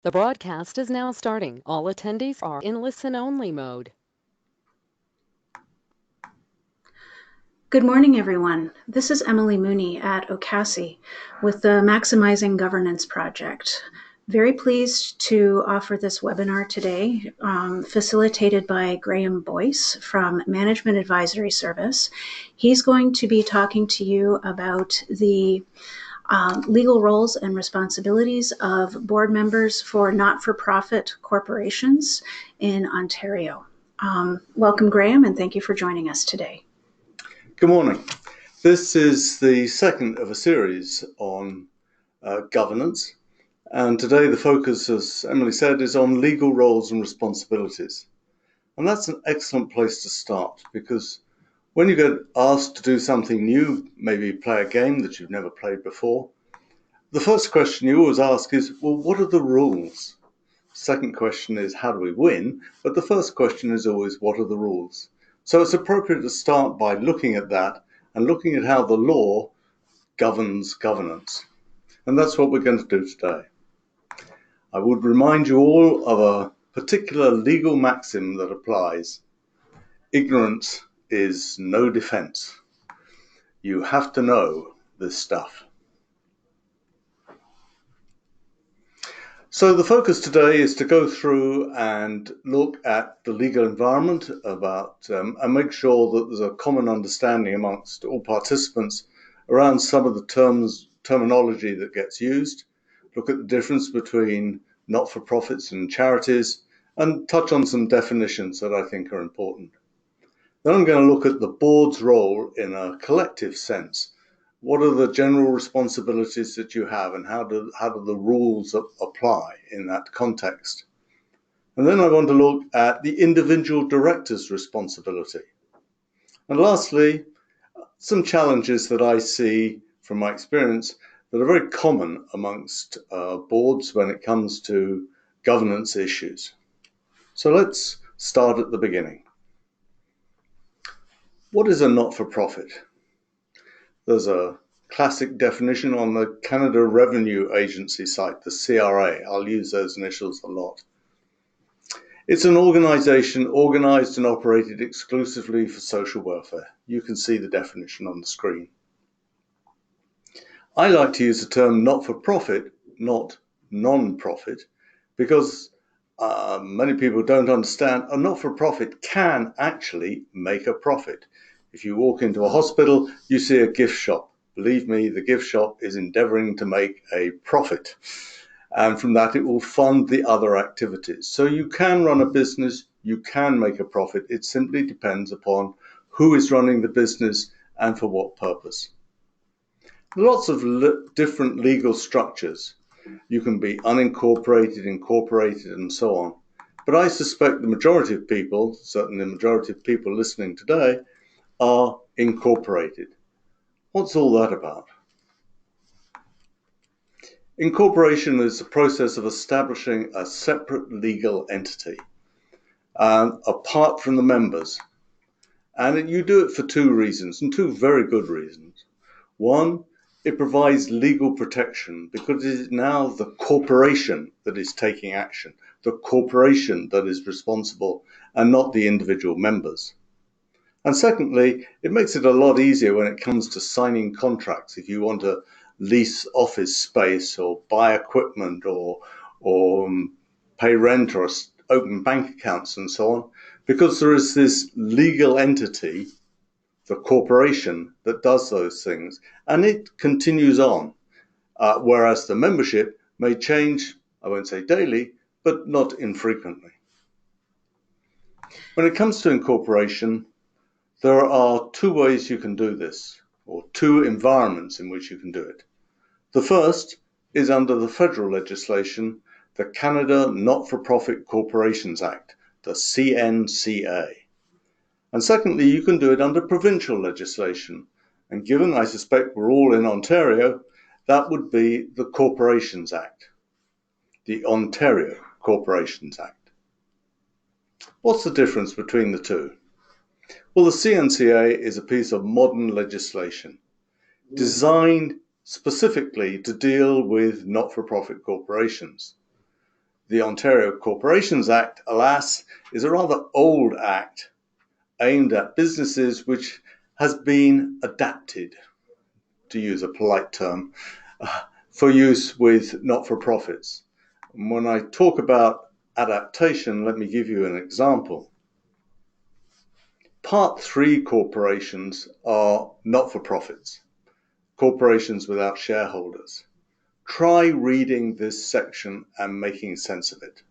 The broadcast is now starting. All attendees are in listen-only mode. Good morning, everyone. This is Emily Mooney at OCASI with the Maximizing Governance Project. Very pleased to offer this webinar today, facilitated by Graham Boyce from Management Advisory Service. He's going to be talking to you about the legal roles and responsibilities of board members for not-for-profit corporations in Ontario. Welcome, Graham, and thank you for joining us today. Good morning. This is the second of a series on governance, and today the focus, as Emily said, is on legal roles and responsibilities. And that's an excellent place to start, because when you get asked to do something new, maybe play a game that you've never played before, the first question you always ask is, well, what are the rules? Second question is, how do we win? But the first question is always, what are the rules? So it's appropriate to start by looking at that and looking at how the law governs governance. And that's what we're going to do today. I would remind you all of a particular legal maxim that applies. Ignorance is no defense. You have to know this stuff. So the focus today is to go through and look at the legal environment and make sure that there's a common understanding amongst all participants around some of the terminology that gets used, look at the difference between not-for-profits and charities, and touch on some definitions that I think are important. Then I'm going to look at the board's role in a collective sense. What are the general responsibilities that you have, and how do the rules apply in that context? And then I want to look at the individual director's responsibility. And lastly, some challenges that I see from my experience that are very common amongst boards when it comes to governance issues. So let's start at the beginning. What is a not-for-profit? There's a classic definition on the Canada Revenue Agency site, the CRA. I'll use those initials a lot. It's an organization organized and operated exclusively for social welfare. You can see the definition on the screen. I like to use the term not-for-profit, not non-profit, because many people don't understand a not-for-profit can actually make a profit. If you walk into a hospital, you see a gift shop. Believe me, the gift shop is endeavoring to make a profit. And from that, it will fund the other activities. So you can run a business, you can make a profit. It simply depends upon who is running the business and for what purpose. Lots of different legal structures. You can be unincorporated, incorporated, and so on. But I suspect the majority of people, certainly the majority of people listening today, are incorporated. What's all that about? Incorporation is the process of establishing a separate legal entity apart from the members. And you do it for two reasons, and two very good reasons. One, it provides legal protection because it is now the corporation that is taking action, the corporation that is responsible, and not the individual members. And secondly, it makes it a lot easier when it comes to signing contracts. If you want to lease office space or buy equipment or pay rent or open bank accounts and so on, because there is this legal entity, the corporation, that does those things, and it continues on, whereas the membership may change, I won't say daily, but not infrequently. When it comes to incorporation, there are two ways you can do this, or two environments in which you can do it. The first is under the federal legislation, the Canada Not-for-Profit Corporations Act, the CNCA. And secondly, you can do it under provincial legislation. And given I suspect we're all in Ontario, that would be the Corporations Act, the Ontario Corporations Act. What's the difference between the two? Well, the CNCA is a piece of modern legislation designed specifically to deal with not-for-profit corporations. The Ontario Corporations Act, alas, is a rather old act aimed at businesses which has been adapted, to use a polite term, for use with not-for-profits. And when I talk about adaptation, let me give you an example. Part 3 corporations are not-for-profits, corporations without shareholders. Try reading this section and making sense of it.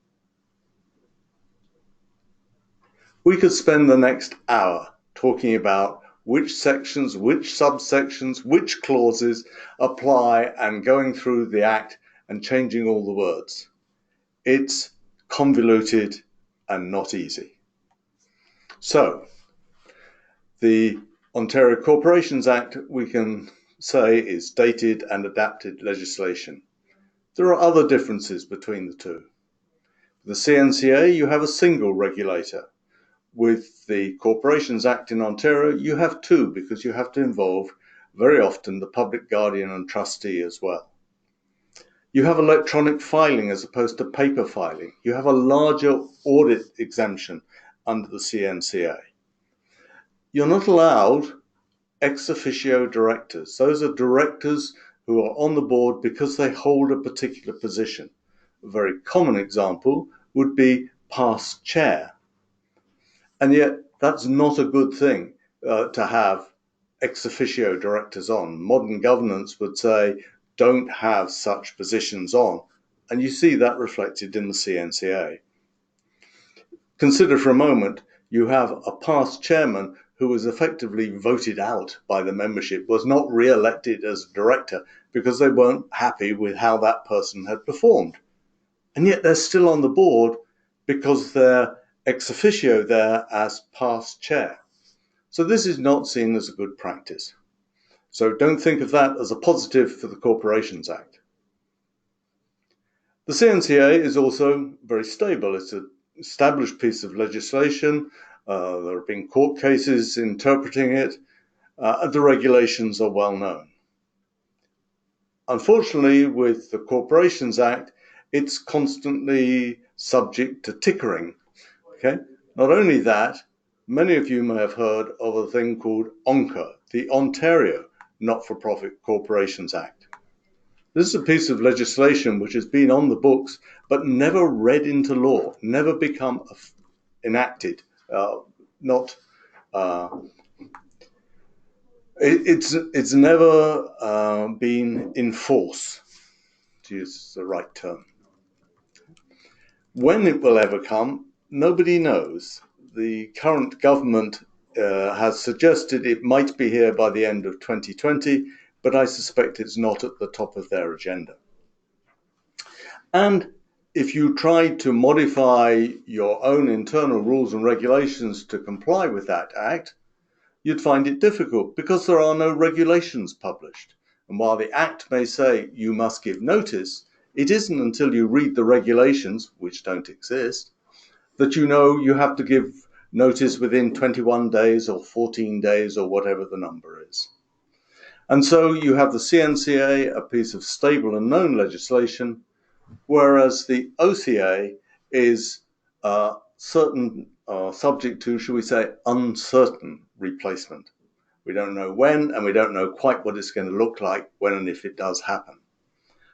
We could spend the next hour talking about which sections, which subsections, which clauses apply and going through the Act and changing all the words. It's convoluted and not easy. So, the Ontario Corporations Act, we can say, is dated and adapted legislation. There are other differences between the two. The CNCA, you have a single regulator. With the Corporations Act in Ontario, you have two, because you have to involve very often the public guardian and trustee as well. You have electronic filing as opposed to paper filing. You have a larger audit exemption under the CNCA. You're not allowed ex officio directors. Those are directors who are on the board because they hold a particular position. A very common example would be past chair. And yet, that's not a good thing to have ex officio directors on. Modern governance would say, don't have such positions on. And you see that reflected in the CNCA. Consider for a moment, you have a past chairman who was effectively voted out by the membership, was not re-elected as director because they weren't happy with how that person had performed. And yet they're still on the board because they're ex officio there as past chair. So this is not seen as a good practice. So don't think of that as a positive for the Corporations Act. The CNCA is also very stable. It's an established piece of legislation. There have been court cases interpreting it. The regulations are well known. Unfortunately, with the Corporations Act, it's constantly subject to tickering. Okay? Not only that, many of you may have heard of a thing called ONCA, the Ontario Not-for-Profit Corporations Act. This is a piece of legislation which has been on the books but never read into law, never become enacted. It's never been in force, to use the right term. When it will ever come, nobody knows. The current government has suggested it might be here by the end of 2020, but I suspect it's not at the top of their agenda. And if you tried to modify your own internal rules and regulations to comply with that act, you'd find it difficult because there are no regulations published. And while the act may say you must give notice, it isn't until you read the regulations, which don't exist, that you know you have to give notice within 21 days or 14 days or whatever the number is. And so you have the CNCA, a piece of stable and known legislation, whereas the OCA is subject to, shall we say, uncertain replacement. We don't know when, and we don't know quite what it's going to look like when and if it does happen.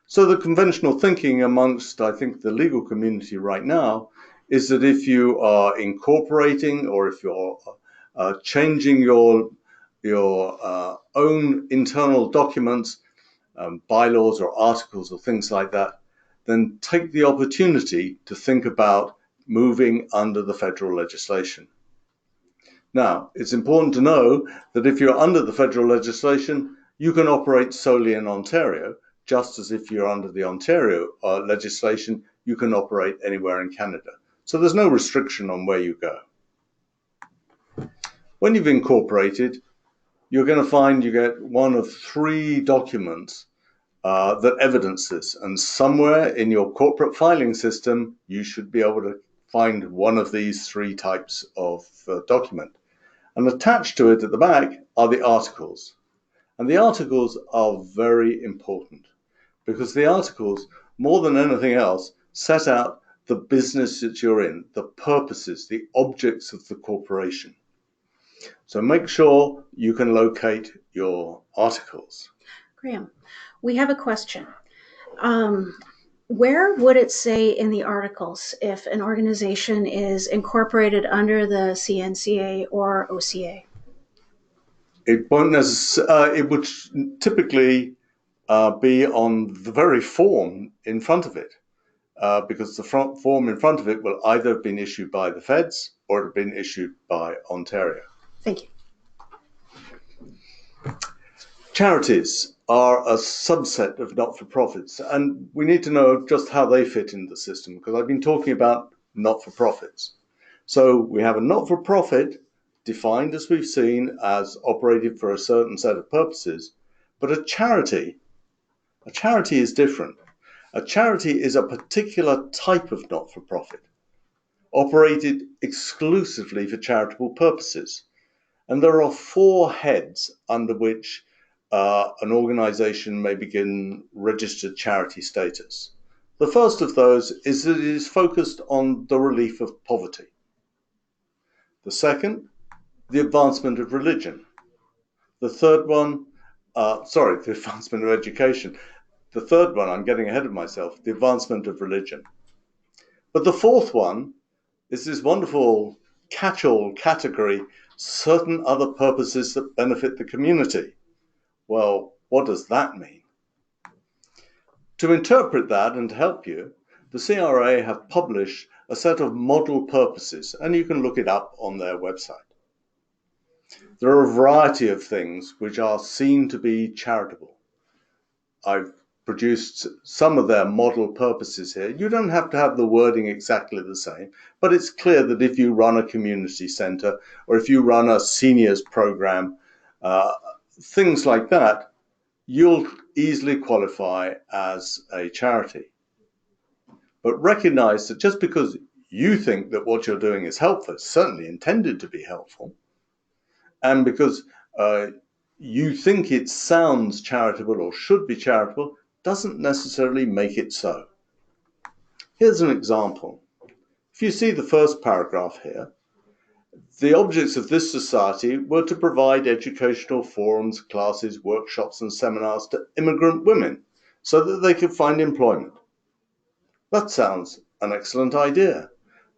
So the conventional thinking amongst, I think, the legal community right now is that if you are incorporating or if you're changing your own internal documents, bylaws or articles or things like that, then take the opportunity to think about moving under the federal legislation. Now, it's important to know that if you're under the federal legislation, you can operate solely in Ontario, just as if you're under the Ontario legislation, you can operate anywhere in Canada. So there's no restriction on where you go. When you've incorporated, you're going to find you get one of three documents that evidence this. And somewhere in your corporate filing system, you should be able to find one of these three types of document. And attached to it at the back are the articles. And the articles are very important because the articles, more than anything else, set out the business that you're in, the purposes, the objects of the corporation. So make sure you can locate your articles. Graham, we have a question. Where would it say in the articles if an organization is incorporated under the CNCA or OCA? It won't necessarily. It would typically be on the very form in front of it, because the form in front of it will either have been issued by the feds or have been issued by Ontario. Thank you. Charities are a subset of not-for-profits, and we need to know just how they fit in the system, because I've been talking about not-for-profits. So we have a not-for-profit defined, as we've seen, as operated for a certain set of purposes, but a charity is different. A charity is a particular type of not-for-profit, operated exclusively for charitable purposes. And there are 4 heads under which an organization may begin registered charity status. The first of those is that it is focused on the relief of poverty. The second, the advancement of religion. The third one, the advancement of education. The third one, I'm getting ahead of myself, the advancement of religion. But the fourth one is this wonderful catch-all category, certain other purposes that benefit the community. Well, what does that mean? To interpret that and to help you, the CRA have published a set of model purposes, and you can look it up on their website. There are a variety of things which are seen to be charitable. I've produced some of their model purposes here. You don't have to have the wording exactly the same, but it's clear that if you run a community centre or if you run a seniors program, things like that, you'll easily qualify as a charity. But recognize that just because you think that what you're doing is helpful, it's certainly intended to be helpful, and because you think it sounds charitable or should be charitable, doesn't necessarily make it so. Here's an example. If you see the first paragraph here, the objects of this society were to provide educational forums, classes, workshops, and seminars to immigrant women so that they could find employment. That sounds an excellent idea,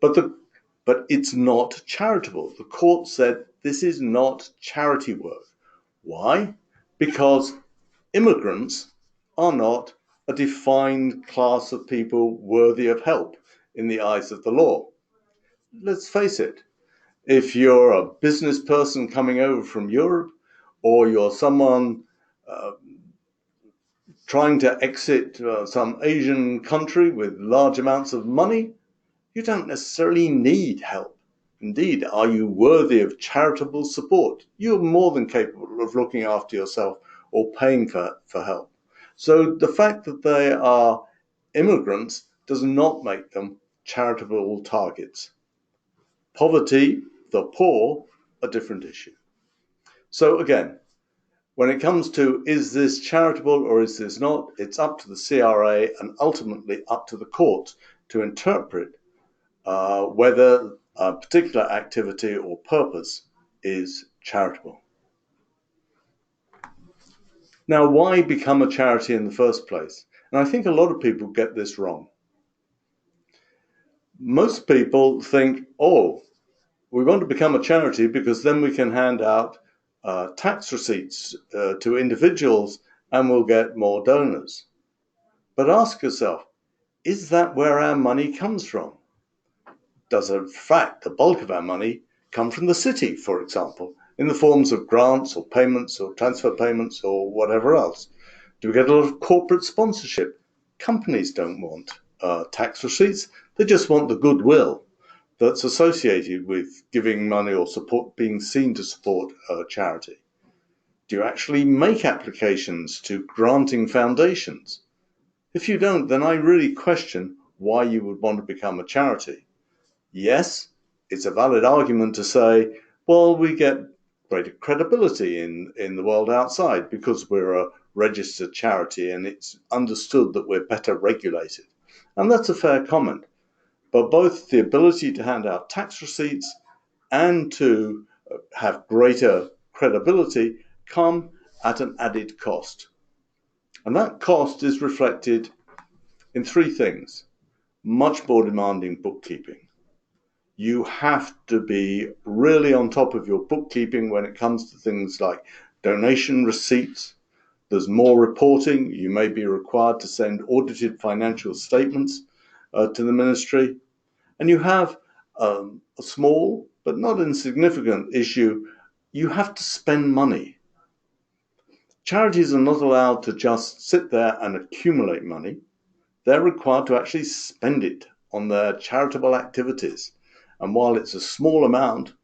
but it's not charitable. The court said this is not charity work. Why? Because immigrants are not a defined class of people worthy of help in the eyes of the law. Let's face it, if you're a business person coming over from Europe, or you're someone trying to exit some Asian country with large amounts of money, you don't necessarily need help. Indeed, are you worthy of charitable support? You're more than capable of looking after yourself or paying for help. So the fact that they are immigrants does not make them charitable targets. Poverty, the poor, a different issue. So again, when it comes to is this charitable or is this not, it's up to the CRA and ultimately up to the court to interpret whether a particular activity or purpose is charitable. Now, why become a charity in the first place? And I think a lot of people get this wrong. Most people think, oh, we want to become a charity because then we can hand out tax receipts to individuals and we'll get more donors. But ask yourself, is that where our money comes from? Does in fact the bulk of our money come from the city, for example, in the forms of grants or payments or transfer payments or whatever else? Do we get a lot of corporate sponsorship? Companies don't want tax receipts. They just want the goodwill that's associated with giving money or support, being seen to support a charity. Do you actually make applications to granting foundations? If you don't, then I really question why you would want to become a charity. Yes, it's a valid argument to say, well, we get greater credibility in the world outside because we're a registered charity and it's understood that we're better regulated. And that's a fair comment. but both the ability to hand out tax receipts and to have greater credibility come at an added cost. And that cost is reflected in three things. Much more demanding bookkeeping. You have to be really on top of your bookkeeping when it comes to things like donation receipts. There's more reporting. You may be required to send audited financial statements to the ministry. And you have a small but not insignificant issue. You have to spend money. Charities are not allowed to just sit there and accumulate money. They're required to actually spend it on their charitable activities. And while it's a small amount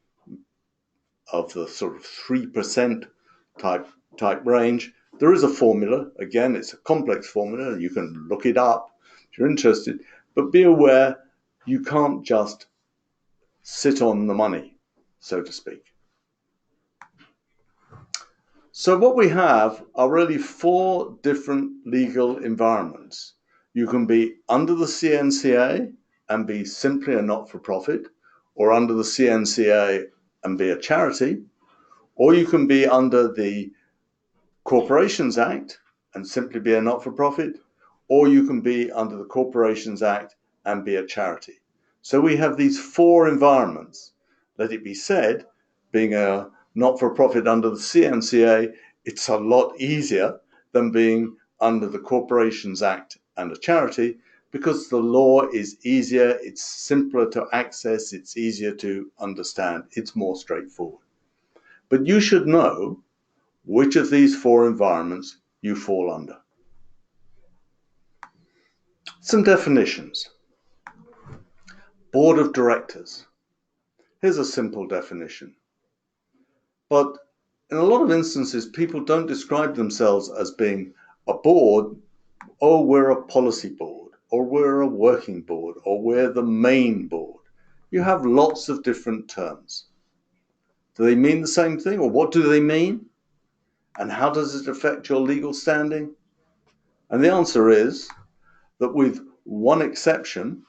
of the sort of 3% type range, there is a formula. Again, it's a complex formula. You can look it up if you're interested. But be aware, you can't just sit on the money, so to speak. So what we have are really four different legal environments. You can be under the CNCA and be simply a not-for-profit, or under the CNCA and be a charity, or you can be under the Corporations Act and simply be a not-for-profit, or you can be under the Corporations Act and be a charity. So we have these four environments. Let it be said, being a not-for-profit under the CNCA, it's a lot easier than being under the Corporations Act and a charity, because the law is easier, it's simpler to access, it's easier to understand, it's more straightforward. But you should know which of these four environments you fall under. Some definitions. Board of Directors. Here's a simple definition. But in a lot of instances, people don't describe themselves as being a board. Oh, we're a policy board, or we're a working board, or we're the main board. You have lots of different terms. Do they mean the same thing, or what do they mean? And how does it affect your legal standing? And the answer is that with one exception,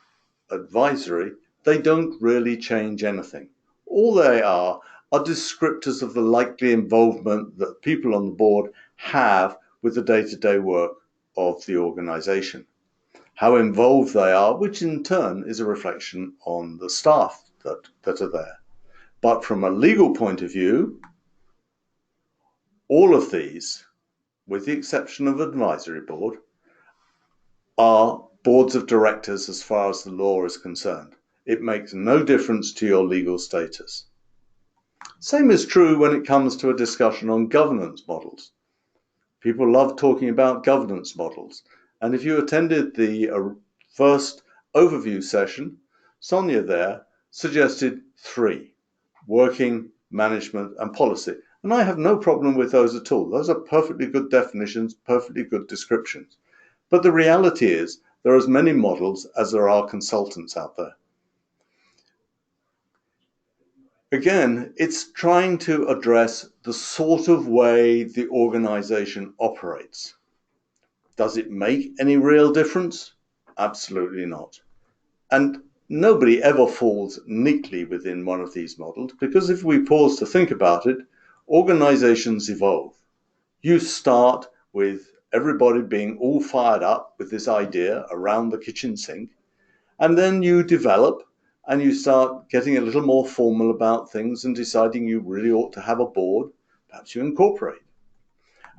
advisory, they don't really change anything. All they are descriptors of the likely involvement that people on the board have with the day-to-day work of the organization. How involved they are, which in turn is a reflection on the staff that are there. But from a legal point of view, all of these, with the exception of advisory board, are boards of directors as far as the law is concerned. It makes no difference to your legal status. Same is true when it comes to a discussion on governance models. People love talking about governance models. And if you attended the first overview session, Sonia there suggested three: working, management, and policy. And I have no problem with those at all. Those are perfectly good definitions, perfectly good descriptions. But the reality is there are as many models as there are consultants out there. Again, it's trying to address the sort of way the organization operates. Does it make any real difference? Absolutely not. And nobody ever falls neatly within one of these models, because if we pause to think about it, organizations evolve. You start with everybody being all fired up with this idea around the kitchen sink, and then you develop and you start getting a little more formal about things and deciding you really ought to have a board. Perhaps you incorporate.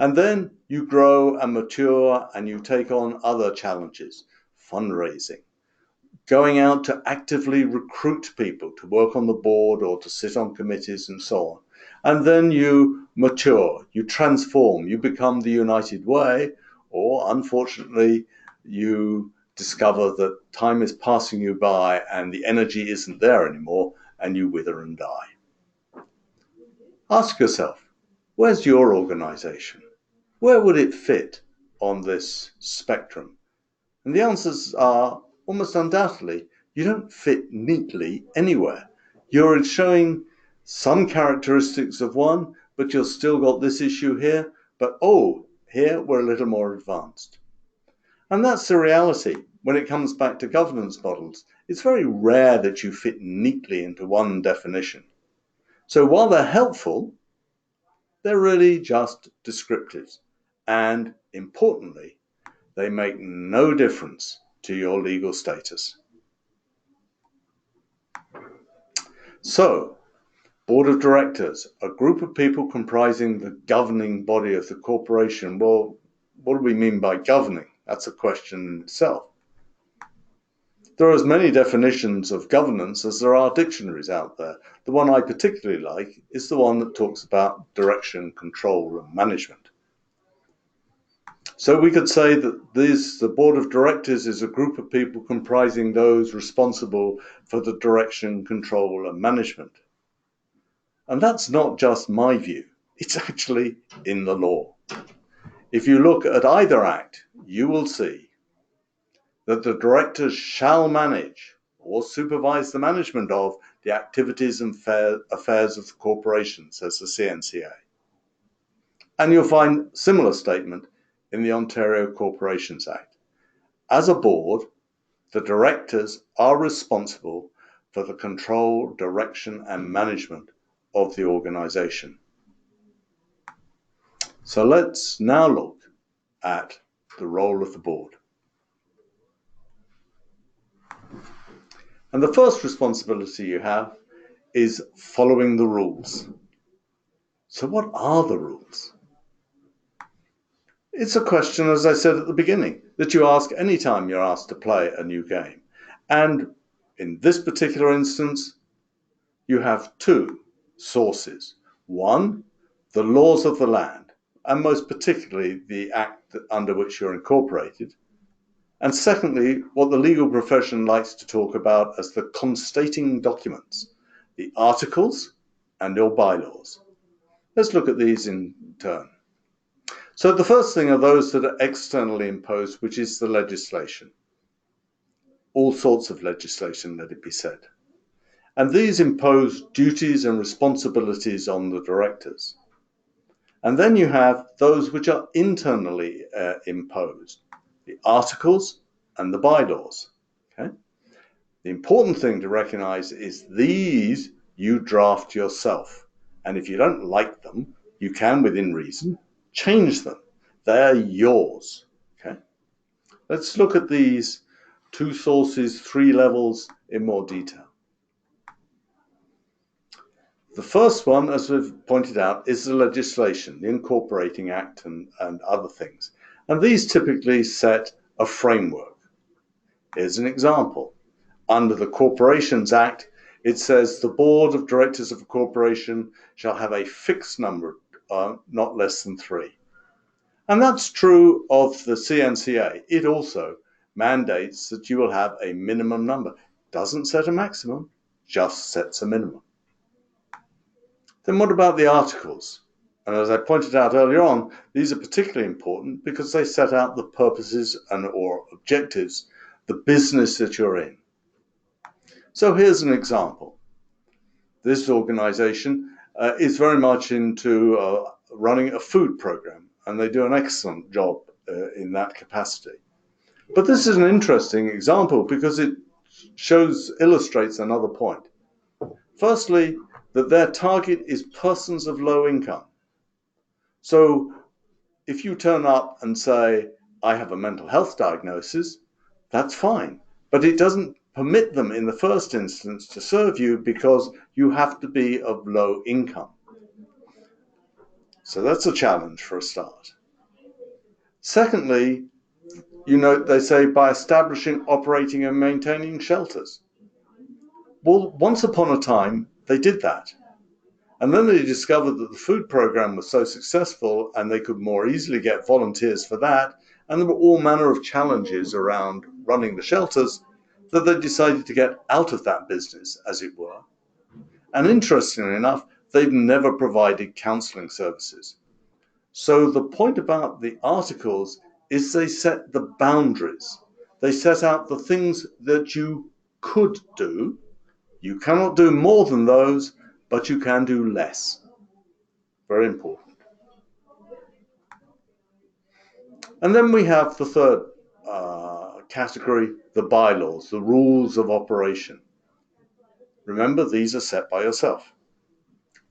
And then you grow and mature and you take on other challenges, fundraising, going out to actively recruit people to work on the board or to sit on committees and so on. And then you mature, you transform, you become the United Way, or unfortunately, you discover that time is passing you by and the energy isn't there anymore and you wither and die. Ask yourself, where's your organization? Where would it fit on this spectrum? And the answers are almost undoubtedly, you don't fit neatly anywhere. You're showing some characteristics of one, but you've still got this issue here, but oh, here we're a little more advanced. And that's the reality when it comes back to governance models. it's very rare that you fit neatly into one definition. So while they're helpful, they're really just descriptives. And importantly, they make no difference to your legal status. So, Board of Directors, a group of people comprising the governing body of the corporation. Well, what do we mean by governing? That's a question in itself. There are as many definitions of governance as there are dictionaries out there. The one I particularly like is the one that talks about direction, control, and management. So we could say that the Board of Directors is a group of people comprising those responsible for the direction, control, and management. And that's not just my view, it's actually in the law. If you look at either act, you will see that the directors shall manage or supervise the management of the activities and affairs of the corporation, says the CNCA. And you'll find similar statement in the Ontario Corporations Act. As a board, the directors are responsible for the control, direction, and management of the organization. So let's now look at the role of the board. And the first responsibility you have is following the rules. So what are the rules? It's a question, as I said at the beginning, that you ask anytime you're asked to play a new game. And in this particular instance, you have two sources. One, the laws of the land, and most particularly the act under which you're incorporated. And secondly, what the legal profession likes to talk about as the constating documents, the articles and your bylaws. Let's look at these in turn. So the first thing are those that are externally imposed, which is the legislation. All sorts of legislation, let it be said. And these impose duties and responsibilities on the directors. And then you have those which are internally imposed, the articles and the bylaws. Okay? The important thing to recognize is these you draft yourself. And if you don't like them, you can, within reason, change them. They're yours. Okay? Let's look at these two sources, three levels in more detail. The first one, as we've pointed out, is the legislation, the Incorporating Act and other things. And these typically set a framework. Here's an example. Under the Corporations Act, it says the board of directors of a corporation shall have a fixed number, not less than 3. And that's true of the CNCA. It also mandates that you will have a minimum number. Doesn't set a maximum, just sets a minimum. Then what about the articles? And as I pointed out earlier on, these are particularly important because they set out the purposes or objectives, the business that you're in. So here's an example. This organization is very much into running a food program, and they do an excellent job in that capacity. But this is an interesting example because it illustrates another point. Firstly, that their target is persons of low income. So if you turn up and say, I have a mental health diagnosis, that's fine. But it doesn't permit them in the first instance to serve you because you have to be of low income. So that's a challenge for a start. Secondly, you note they say by establishing, operating and maintaining shelters. Well, once upon a time, they did that. And then they discovered that the food program was so successful and they could more easily get volunteers for that. And there were all manner of challenges around running the shelters that they decided to get out of that business, as it were. And interestingly enough, they've never provided counseling services. So the point about the articles is they set the boundaries. They set out the things that you could do. You cannot do more than those, but you can do less. Very important. And then we have the third category, the bylaws, the rules of operation. Remember, these are set by yourself,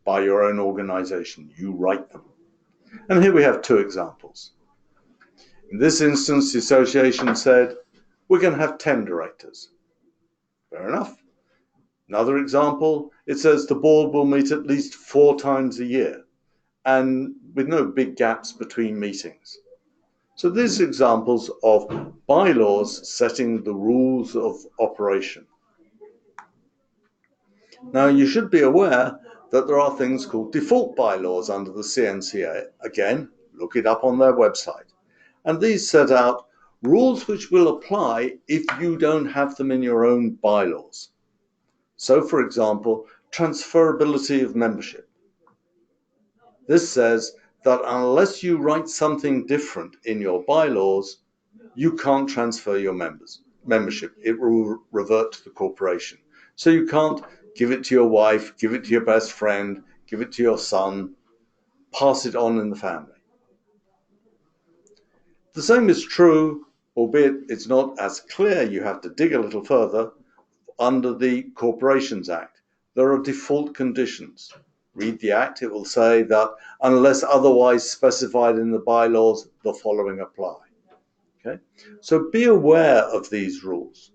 by your own organization. You write them. And here we have two examples. In this instance, the association said, we're going to have 10 directors. Fair enough. Another example, it says the board will meet at least 4 times a year and with no big gaps between meetings. So these are examples of bylaws setting the rules of operation. Now, you should be aware that there are things called default bylaws under the CNCA. Again, look it up on their website. And these set out rules which will apply if you don't have them in your own bylaws. So, for example, transferability of membership. This says that unless you write something different in your bylaws, you can't transfer your membership. It will revert to the corporation. So you can't give it to your wife, give it to your best friend, give it to your son, pass it on in the family. The same is true, albeit it's not as clear, you have to dig a little further, under the Corporations Act. There are default conditions. Read the Act, it will say that unless otherwise specified in the bylaws, the following apply. Okay? So be aware of these rules,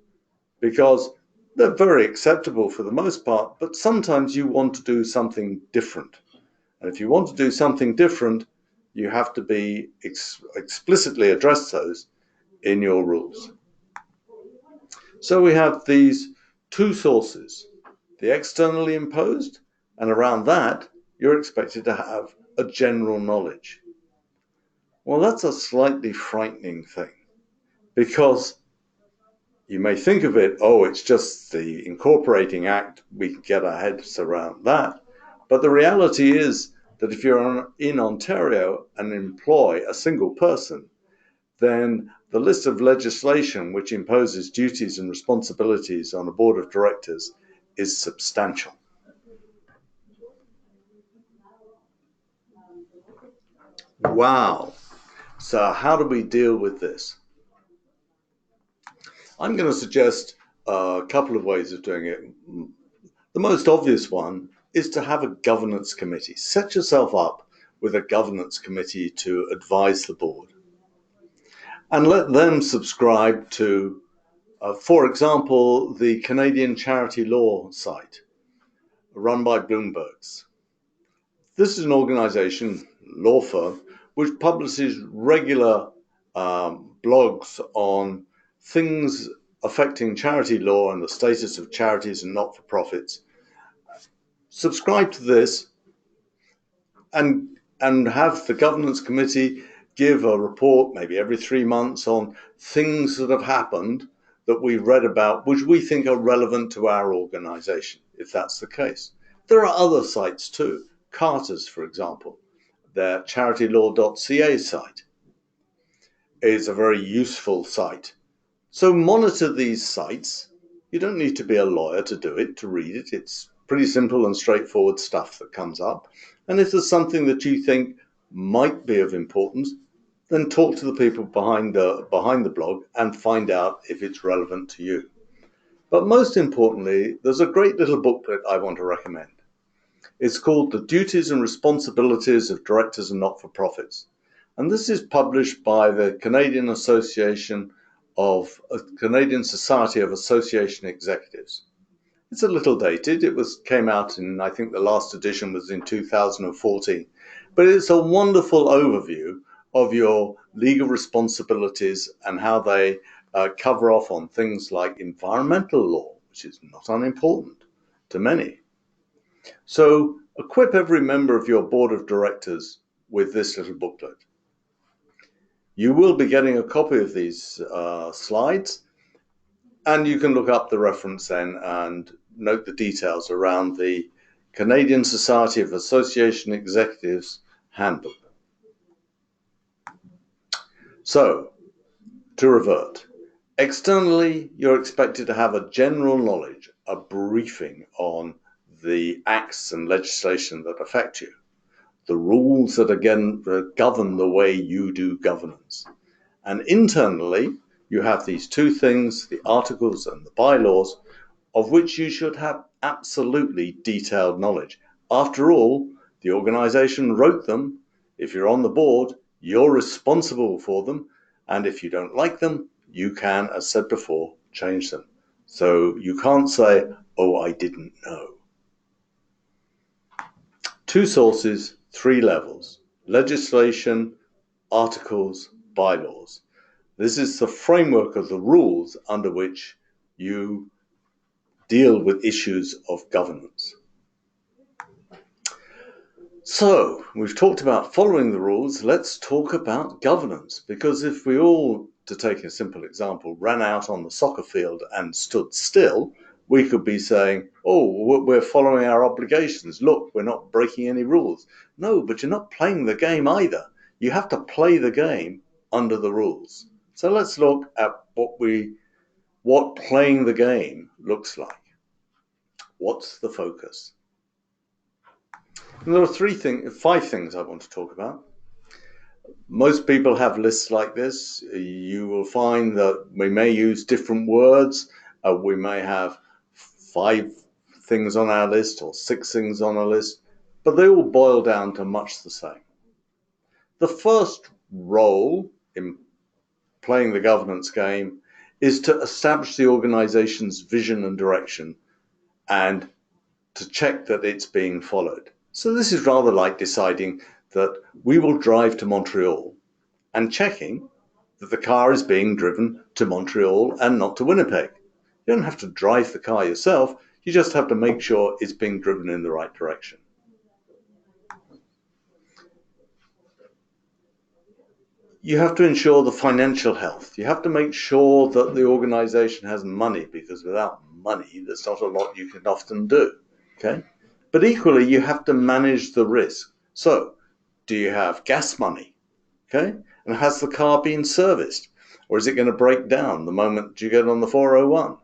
because they're very acceptable for the most part, but sometimes you want to do something different. And if you want to do something different, you have to be explicitly address those in your rules. So we have these two sources, the externally imposed, and around that, you're expected to have a general knowledge. Well, that's a slightly frightening thing, because you may think of it, oh, it's just the Incorporating Act, we can get our heads around that. But the reality is that if you're in Ontario and employ a single person, then the list of legislation which imposes duties and responsibilities on a board of directors is substantial. Wow. So how do we deal with this? I'm going to suggest a couple of ways of doing it. The most obvious one is to have a governance committee. Set yourself up with a governance committee to advise the board. And let them subscribe to, for example, the Canadian Charity Law site, run by Bloomberg's. This is an organization, law firm, which publishes regular blogs on things affecting charity law and the status of charities and not-for-profits. Subscribe to this and have the governance committee give a report maybe every 3 months on things that have happened that we've read about, which we think are relevant to our organization, if that's the case. There are other sites too. Carter's, for example, their charitylaw.ca site is a very useful site. So monitor these sites. You don't need to be a lawyer to do it, to read it. It's pretty simple and straightforward stuff that comes up. And if there's something that you think might be of importance, then talk to the people behind the blog and find out if it's relevant to you. But most importantly, there's a great little booklet I want to recommend. It's called The Duties and Responsibilities of Directors and Not-for-Profits. And this is published by the Canadian Canadian Society of Association Executives. It's a little dated. It came out in, I think the last edition was in 2014. But it's a wonderful overview of your legal responsibilities and how they cover off on things like environmental law, which is not unimportant to many. So equip every member of your board of directors with this little booklet. You will be getting a copy of these slides, and you can look up the reference then and note the details around the Canadian Society of Association Executives Handbook. So, to revert, externally, you're expected to have a general knowledge, a briefing on the acts and legislation that affect you, the rules that again govern the way you do governance. And internally, you have these two things, the articles and the bylaws, of which you should have absolutely detailed knowledge. After all, the organization wrote them. If you're on the board, you're responsible for them. And if you don't like them, you can, as said before, change them. So you can't say, oh, I didn't know. 2 sources, 3 levels: legislation, articles, bylaws. This is the framework of the rules under which you deal with issues of governance. So, we've talked about following the rules. Let's talk about governance, because if we all, to take a simple example, ran out on the soccer field and stood still, we could be saying, oh, we're following our obligations. Look, we're not breaking any rules. No, but you're not playing the game either. You have to play the game under the rules. So let's look at what playing the game looks like. What's the focus? And there are 5 things I want to talk about. Most people have lists like this. You will find that we may use different words. We may have 5 things on our list or 6 things on a list, but they all boil down to much the same. The first role in playing the governance game is to establish the organization's vision and direction and to check that it's being followed. So this is rather like deciding that we will drive to Montreal and checking that the car is being driven to Montreal and not to Winnipeg. You don't have to drive the car yourself, you just have to make sure it's being driven in the right direction. You have to ensure the financial health. You have to make sure that the organization has money, because without money, there's not a lot you can often do. Okay? But equally, you have to manage the risk. So, do you have gas money? Okay? And has the car been serviced? Or is it going to break down the moment you get on the 401?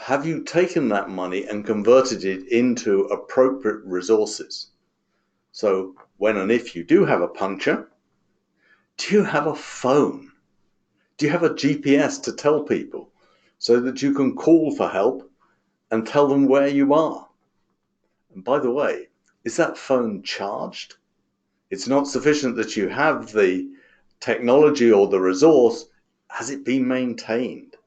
Have you taken that money and converted it into appropriate resources? So, when and if you do have a puncture, do you have a phone? Do you have a GPS to tell people so that you can call for help and tell them where you are? And by the way, is that phone charged? It's not sufficient that you have the technology or the resource. Has it been maintained?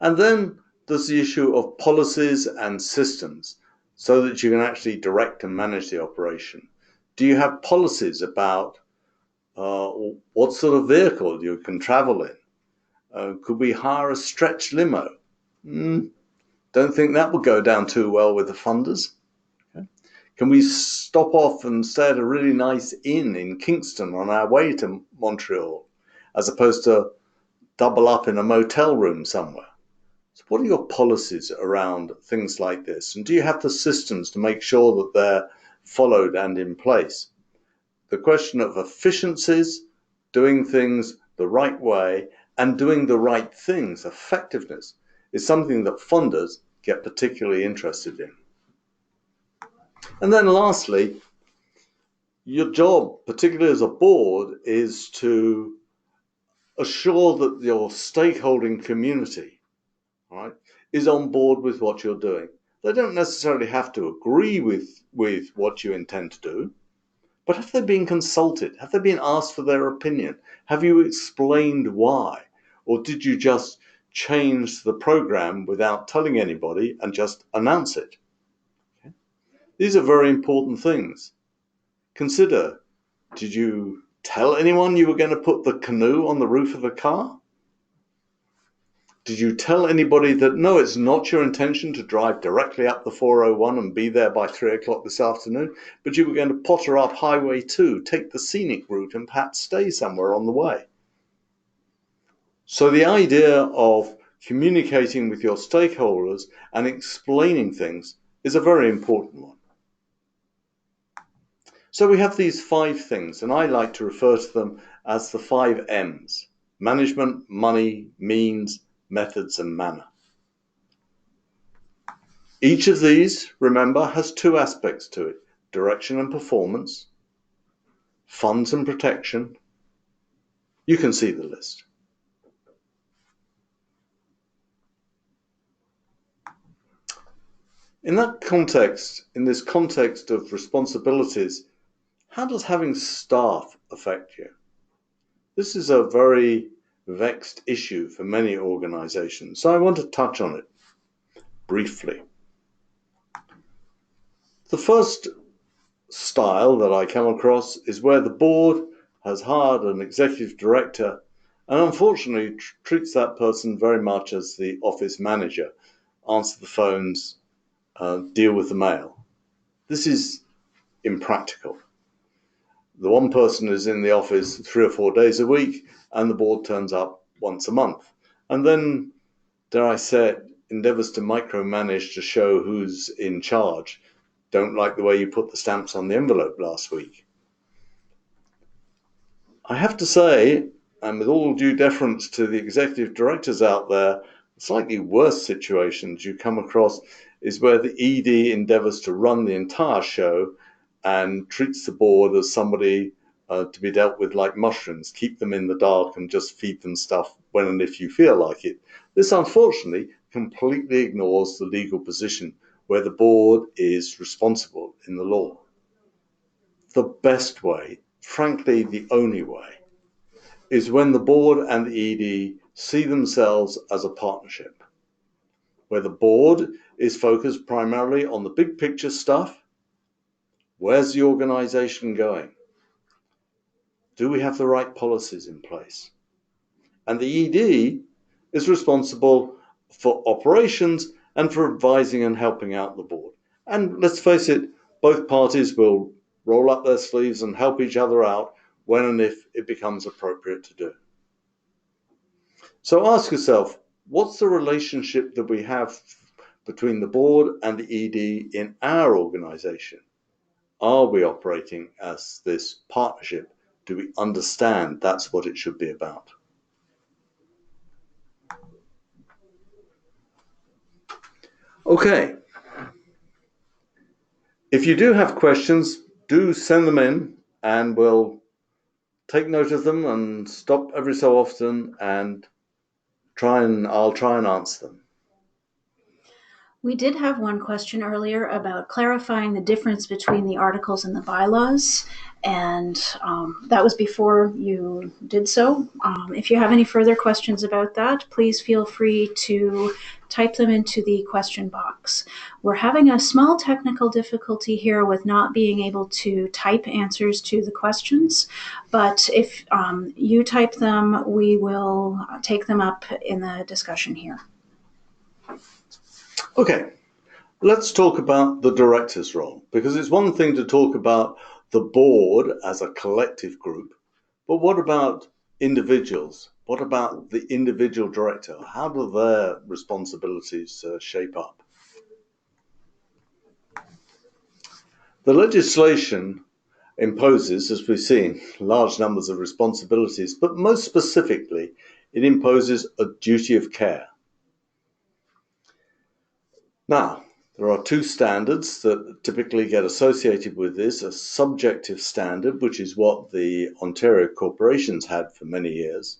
And then there's the issue of policies and systems so that you can actually direct and manage the operation. Do you have policies about what sort of vehicle you can travel in? Could we hire a stretch limo? Don't think that would go down too well with the funders. Okay. Can we stop off and stay at a really nice inn in Kingston on our way to Montreal, as opposed to double up in a motel room somewhere? So what are your policies around things like this? And do you have the systems to make sure that they're followed and in place? The question of efficiencies, doing things the right way, and doing the right things, effectiveness, is something that funders get particularly interested in. And then lastly, your job, particularly as a board, is to assure that your stakeholding community, right, is on board with what you're doing. They don't necessarily have to agree with what you intend to do, but have they been consulted? Have they been asked for their opinion? Have you explained why? Or did you just change the program without telling anybody and just announce it? Okay. These are very important things. Consider, did you tell anyone you were going to put the canoe on the roof of the car? Did you tell anybody that, no, it's not your intention to drive directly up the 401 and be there by 3 o'clock this afternoon, but you were going to potter up Highway 2, take the scenic route, and perhaps stay somewhere on the way? So the idea of communicating with your stakeholders and explaining things is a very important one. So we have these 5 things, and I like to refer to them as the 5 M's: management, money, means, methods, and manner. Each of these, remember, has 2 aspects to it: direction and performance. funds and protection. You can see the list. In this context of responsibilities, how does having staff affect you? This is a very vexed issue for many organizations, so I want to touch on it briefly. The first style that I come across is where the board has hired an executive director and unfortunately treats that person very much as the office manager, answer the phones, deal with the mail. This is impractical. The one person is in the office 3 or 4 days a week, and the board turns up once a month. And then, dare I say it, endeavors to micromanage to show who's in charge. Don't like the way you put the stamps on the envelope last week. I have to say, and with all due deference to the executive directors out there, slightly worse situations you come across is where the ED endeavors to run the entire show and treats the board as somebody to be dealt with like mushrooms, keep them in the dark and just feed them stuff when and if you feel like it. This unfortunately completely ignores the legal position where the board is responsible in the law. The best way, frankly the only way, is when the board and the ED see themselves as a partnership, where the board is focused primarily on the big picture stuff. Where's the organization going? Do we have the right policies in place? And the ED is responsible for operations and for advising and helping out the board. And let's face it, both parties will roll up their sleeves and help each other out when and if it becomes appropriate to do. So ask yourself, what's the relationship that we have between the board and the ED in our organization? Are we operating as this partnership? Do we understand that's what it should be about? Okay. If you do have questions, do send them in and we'll take note of them and stop every so often and I'll try and answer them. We did have one question earlier about clarifying the difference between the articles and the bylaws, and that was before you did so. If you have any further questions about that, please feel free to type them into the question box. We're having a small technical difficulty here with not being able to type answers to the questions, but if you type them, we will take them up in the discussion here. Okay, let's talk about the director's role, because it's one thing to talk about the board as a collective group, but what about individuals? What about the individual director? How do their responsibilities shape up? The legislation imposes, as we've seen, large numbers of responsibilities, but most specifically, it imposes a duty of care. Now, there are two standards that typically get associated with this, a subjective standard, which is what the Ontario corporations had for many years,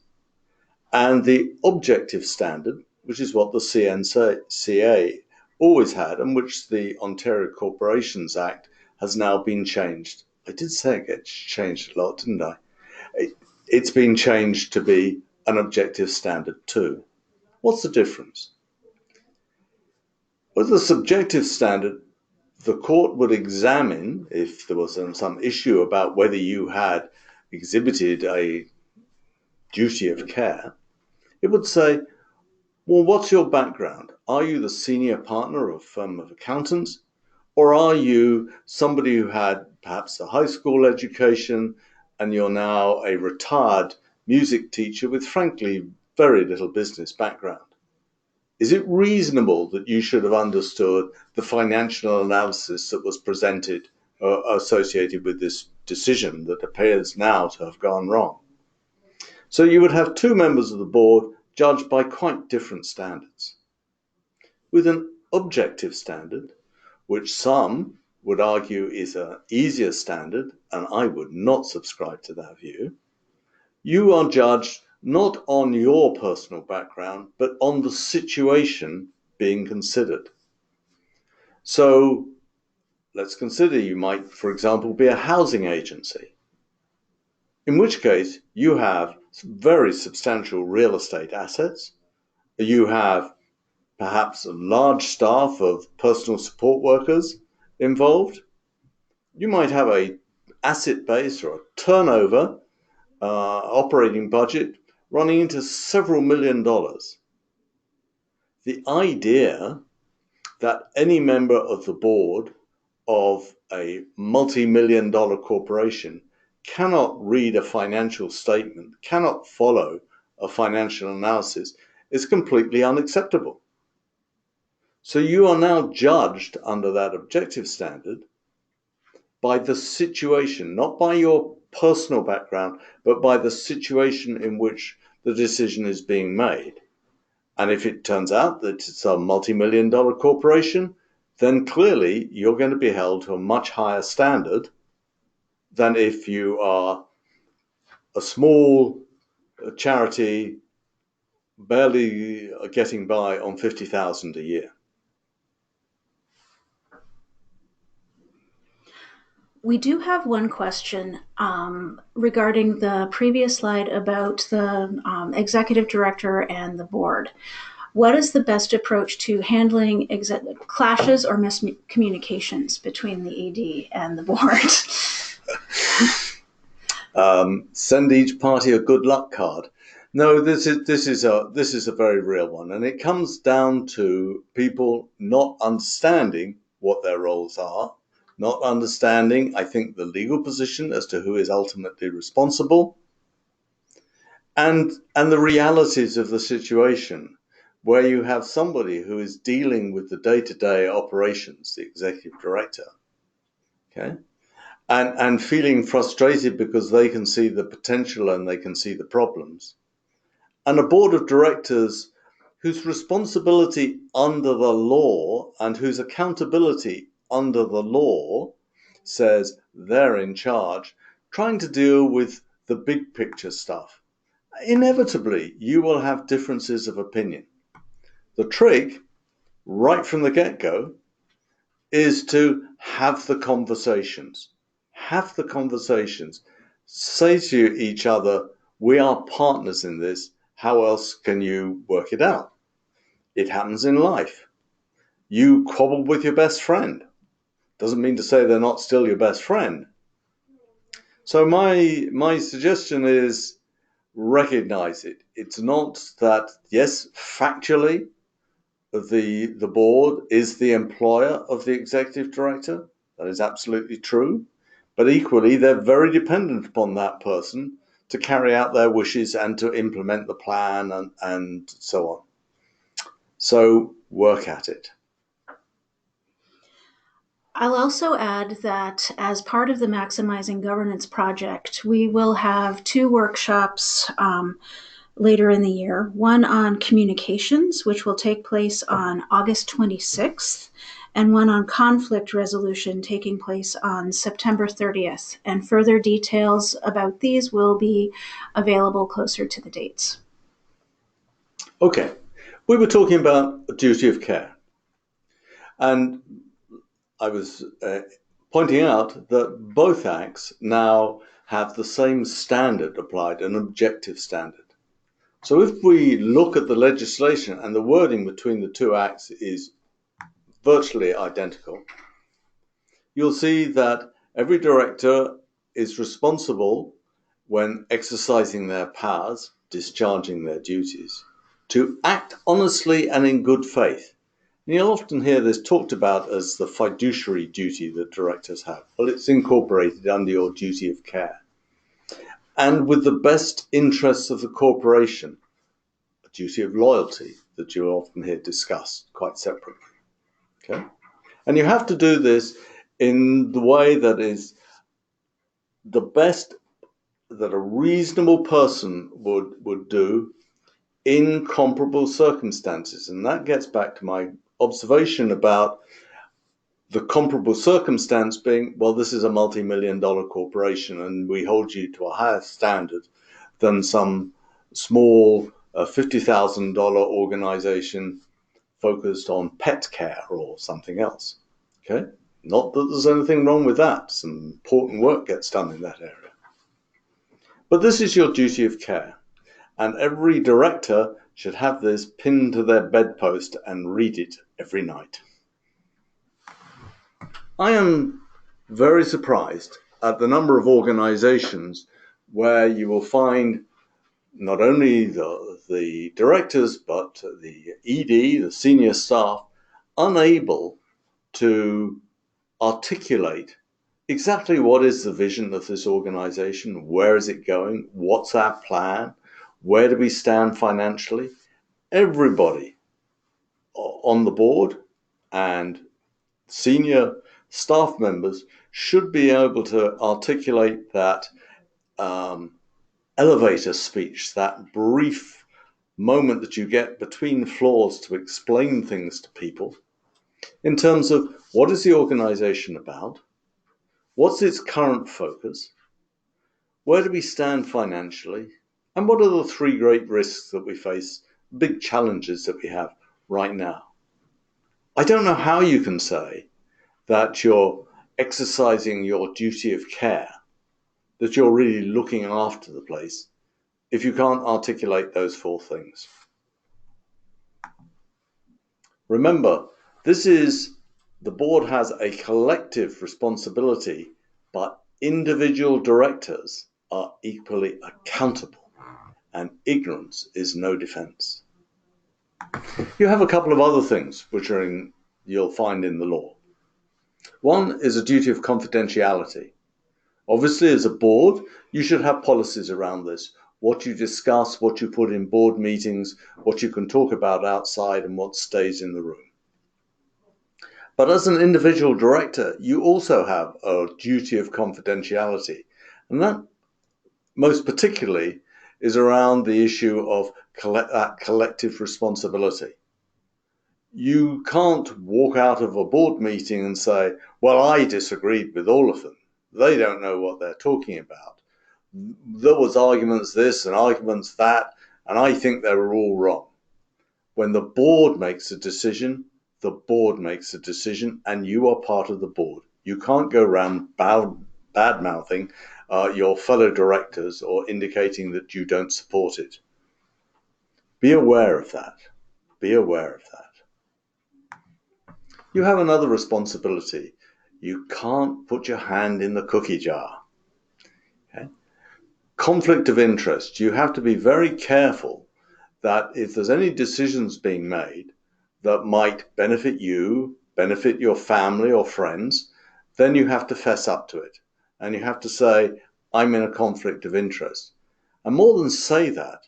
and the objective standard, which is what the CNCA always had, and which the Ontario Corporations Act has now been changed. I did say it gets changed a lot, didn't I? It's been changed to be an objective standard too. What's the difference? With the subjective standard, the court would examine if there was some issue about whether you had exhibited a duty of care. It would say, well, what's your background? Are you the senior partner of a firm of accountants? Or are you somebody who had perhaps a high school education and you're now a retired music teacher with, frankly, very little business background? Is it reasonable that you should have understood the financial analysis that was presented associated with this decision that appears now to have gone wrong? So you would have two members of the board judged by quite different standards. With an objective standard, which some would argue is an easier standard, and I would not subscribe to that view. You are judged not on your personal background, but on the situation being considered. So let's consider you might, for example, be a housing agency, in which case you have very substantial real estate assets. You have perhaps a large staff of personal support workers involved. You might have a asset base or a turnover operating budget running into several $million. The idea that any member of the board of a multi-million-dollar corporation cannot read a financial statement, cannot follow a financial analysis, is completely unacceptable. So you are now judged under that objective standard by the situation, not by your personal background, but by the situation in which the decision is being made. And if it turns out that it's a multi-million-dollar corporation, then clearly you're going to be held to a much higher standard than if you are a small charity barely getting by on $50,000 a year. We do have one question regarding the previous slide about the executive director and the board. What is the best approach to handling clashes or miscommunications between the ED and the board? Send each party a good luck card. No, this is a very real one, and it comes down to people not understanding what their roles are, not understanding, I think, the legal position as to who is ultimately responsible, and the realities of the situation, where you have somebody who is dealing with the day-to-day operations, the executive director, okay, and feeling frustrated because they can see the potential and they can see the problems, and a board of directors whose responsibility under the law and whose accountability under the law says they're in charge, trying to deal with the big picture stuff. Inevitably, you will have differences of opinion. The trick, right from the get-go, is to have the conversations. Have the conversations. Say to each other, we are partners in this. How else can you work it out? It happens in life. You quarreled with your best friend. Doesn't mean to say they're not still your best friend. So my suggestion is recognize it. It's not that, yes, factually, the board is the employer of the executive director. That is absolutely true. But equally, they're very dependent upon that person to carry out their wishes and to implement the plan and so on. So work at it. I'll also add that as part of the Maximizing Governance project, we will have 2 workshops later in the year, one on communications, which will take place on August 26th, and one on conflict resolution taking place on September 30th. And further details about these will be available closer to the dates. Okay, we were talking about a duty of care. And I was pointing out that both acts now have the same standard applied, an objective standard. So if we look at the legislation and the wording between the 2 acts is virtually identical, you'll see that every director is responsible when exercising their powers, discharging their duties, to act honestly and in good faith. And you'll often hear this talked about as the fiduciary duty that directors have. Well, it's incorporated under your duty of care. And with the best interests of the corporation, a duty of loyalty that you'll often hear discussed quite separately. Okay? And you have to do this in the way that is the best that a reasonable person would do in comparable circumstances. And that gets back to my observation about The comparable circumstance being, well, this is a multi-million-dollar corporation and we hold you to a higher standard than some small $50,000 organization focused on pet care or something else. Okay? Not that there's anything wrong with that. Some important work gets done in that area. But this is your duty of care. And every director should have this pinned to their bedpost and read it every night. I am very surprised at the number of organizations where you will find not only the directors, but the ED, the senior staff, unable to articulate exactly what is the vision of this organization, where is it going, what's our plan, where do we stand financially. Everybody on the board and senior staff members should be able to articulate that elevator speech, that brief moment that you get between floors to explain things to people in terms of what is the organization about, what's its current focus, where do we stand financially, and what are the three great risks that we face, big challenges that we have right now. I don't know how you can say that you're exercising your duty of care, that you're really looking after the place, if you can't articulate those four things. Remember, the board has a collective responsibility, but individual directors are equally accountable, and ignorance is no defense. You have a couple of other things which you'll find in the law. One is a duty of confidentiality. Obviously, as a board, you should have policies around this. What you discuss, what you put in board meetings, what you can talk about outside, and what stays in the room. But as an individual director, you also have a duty of confidentiality. And that, most particularly, is around the issue of that collective responsibility. You can't walk out of a board meeting and say, well, I disagreed with all of them. They don't know what they're talking about. There was arguments this and arguments that, and I think they were all wrong. When the board makes a decision, the board makes a decision, and you are part of the board. You can't go around bad-mouthing your fellow directors or indicating that you don't support it. Be aware of that. Be aware of that. You have another responsibility. You can't put your hand in the cookie jar. Okay? Conflict of interest. You have to be very careful that if there's any decisions being made that might benefit you, benefit your family or friends, then you have to fess up to it. And you have to say, I'm in a conflict of interest. And more than say that,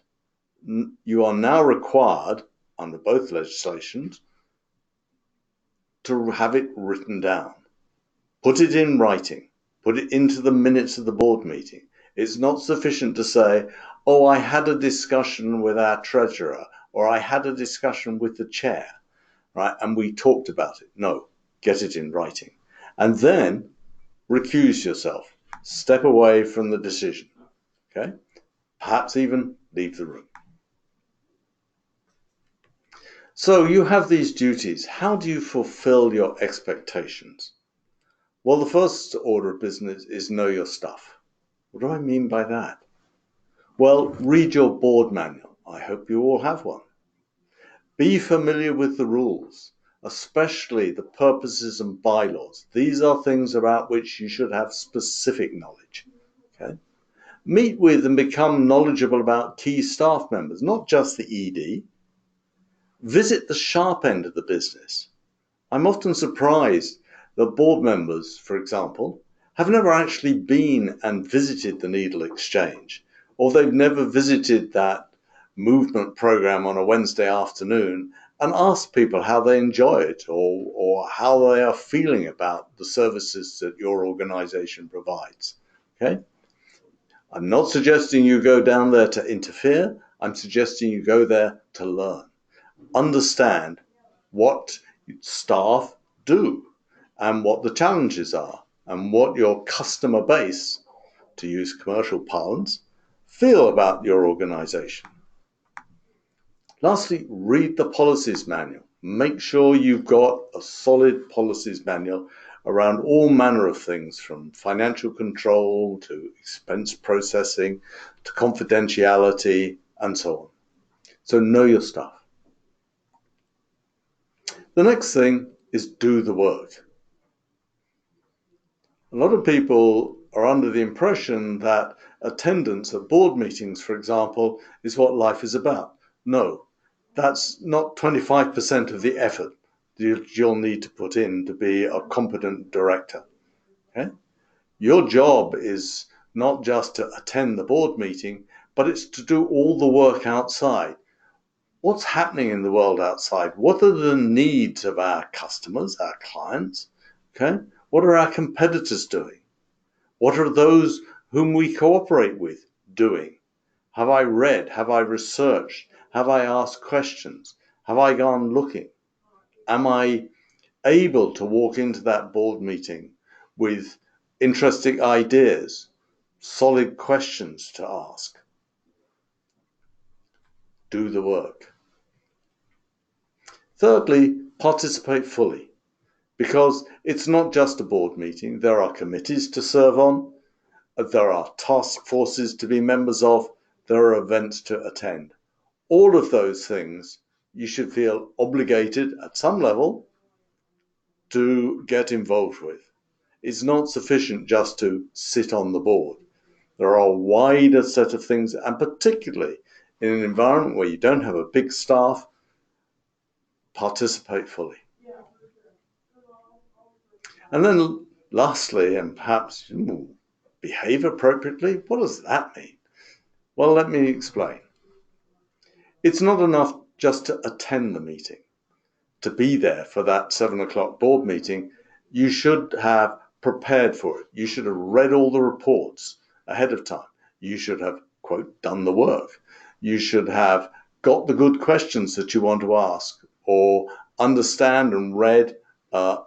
you are now required, under both legislations, to have it written down. Put it in writing. Put it into the minutes of the board meeting. It's not sufficient to say, oh, I had a discussion with our treasurer, or I had a discussion with the chair, right? And we talked about it. No, get it in writing. And then recuse yourself. Step away from the decision. Okay? Perhaps even leave the room. So you have these duties. How do you fulfill your expectations? Well, the first order of business is know your stuff. What do I mean by that? Well, read your board manual. I hope you all have one. Be familiar with the rules, especially the purposes and bylaws. These are things about which you should have specific knowledge. Okay? Meet with and become knowledgeable about key staff members, not just the ED. Visit the sharp end of the business. I'm often surprised that board members, for example, have never actually been and visited the Needle Exchange, or they've never visited that movement program on a Wednesday afternoon and asked people how they enjoy it or how they are feeling about the services that your organization provides. Okay? I'm not suggesting you go down there to interfere. I'm suggesting you go there to learn. Understand what staff do and what the challenges are and what your customer base, to use commercial parlance, feel about your organization. Lastly, read the policies manual. Make sure you've got a solid policies manual around all manner of things, from financial control to expense processing to confidentiality and so on. So know your stuff. The next thing is do the work. A lot of people are under the impression that attendance at board meetings, for example, is what life is about. No, that's not 25% of the effort you'll need to put in to be a competent director. Okay? Your job is not just to attend the board meeting, but it's to do all the work outside. What's happening in the world outside? What are the needs of our customers, our clients? Okay? What are our competitors doing? What are those whom we cooperate with doing? Have I read? Have I researched? Have I asked questions? Have I gone looking? Am I able to walk into that board meeting with interesting ideas, solid questions to ask? Do the work. Thirdly, participate fully, because it's not just a board meeting. There are committees to serve on. There are task forces to be members of. There are events to attend. All of those things you should feel obligated at some level to get involved with. It's not sufficient just to sit on the board. There are a wider set of things, and particularly in an environment where you don't have a big staff, participate fully. And then lastly, and perhaps behave appropriately. What does that mean? Well, let me explain. It's not enough just to attend the meeting, to be there for that 7 o'clock board meeting. You should have prepared for it. You should have read all the reports ahead of time. You should have, quote, done the work. You should have got the good questions that you want to ask, or understand and read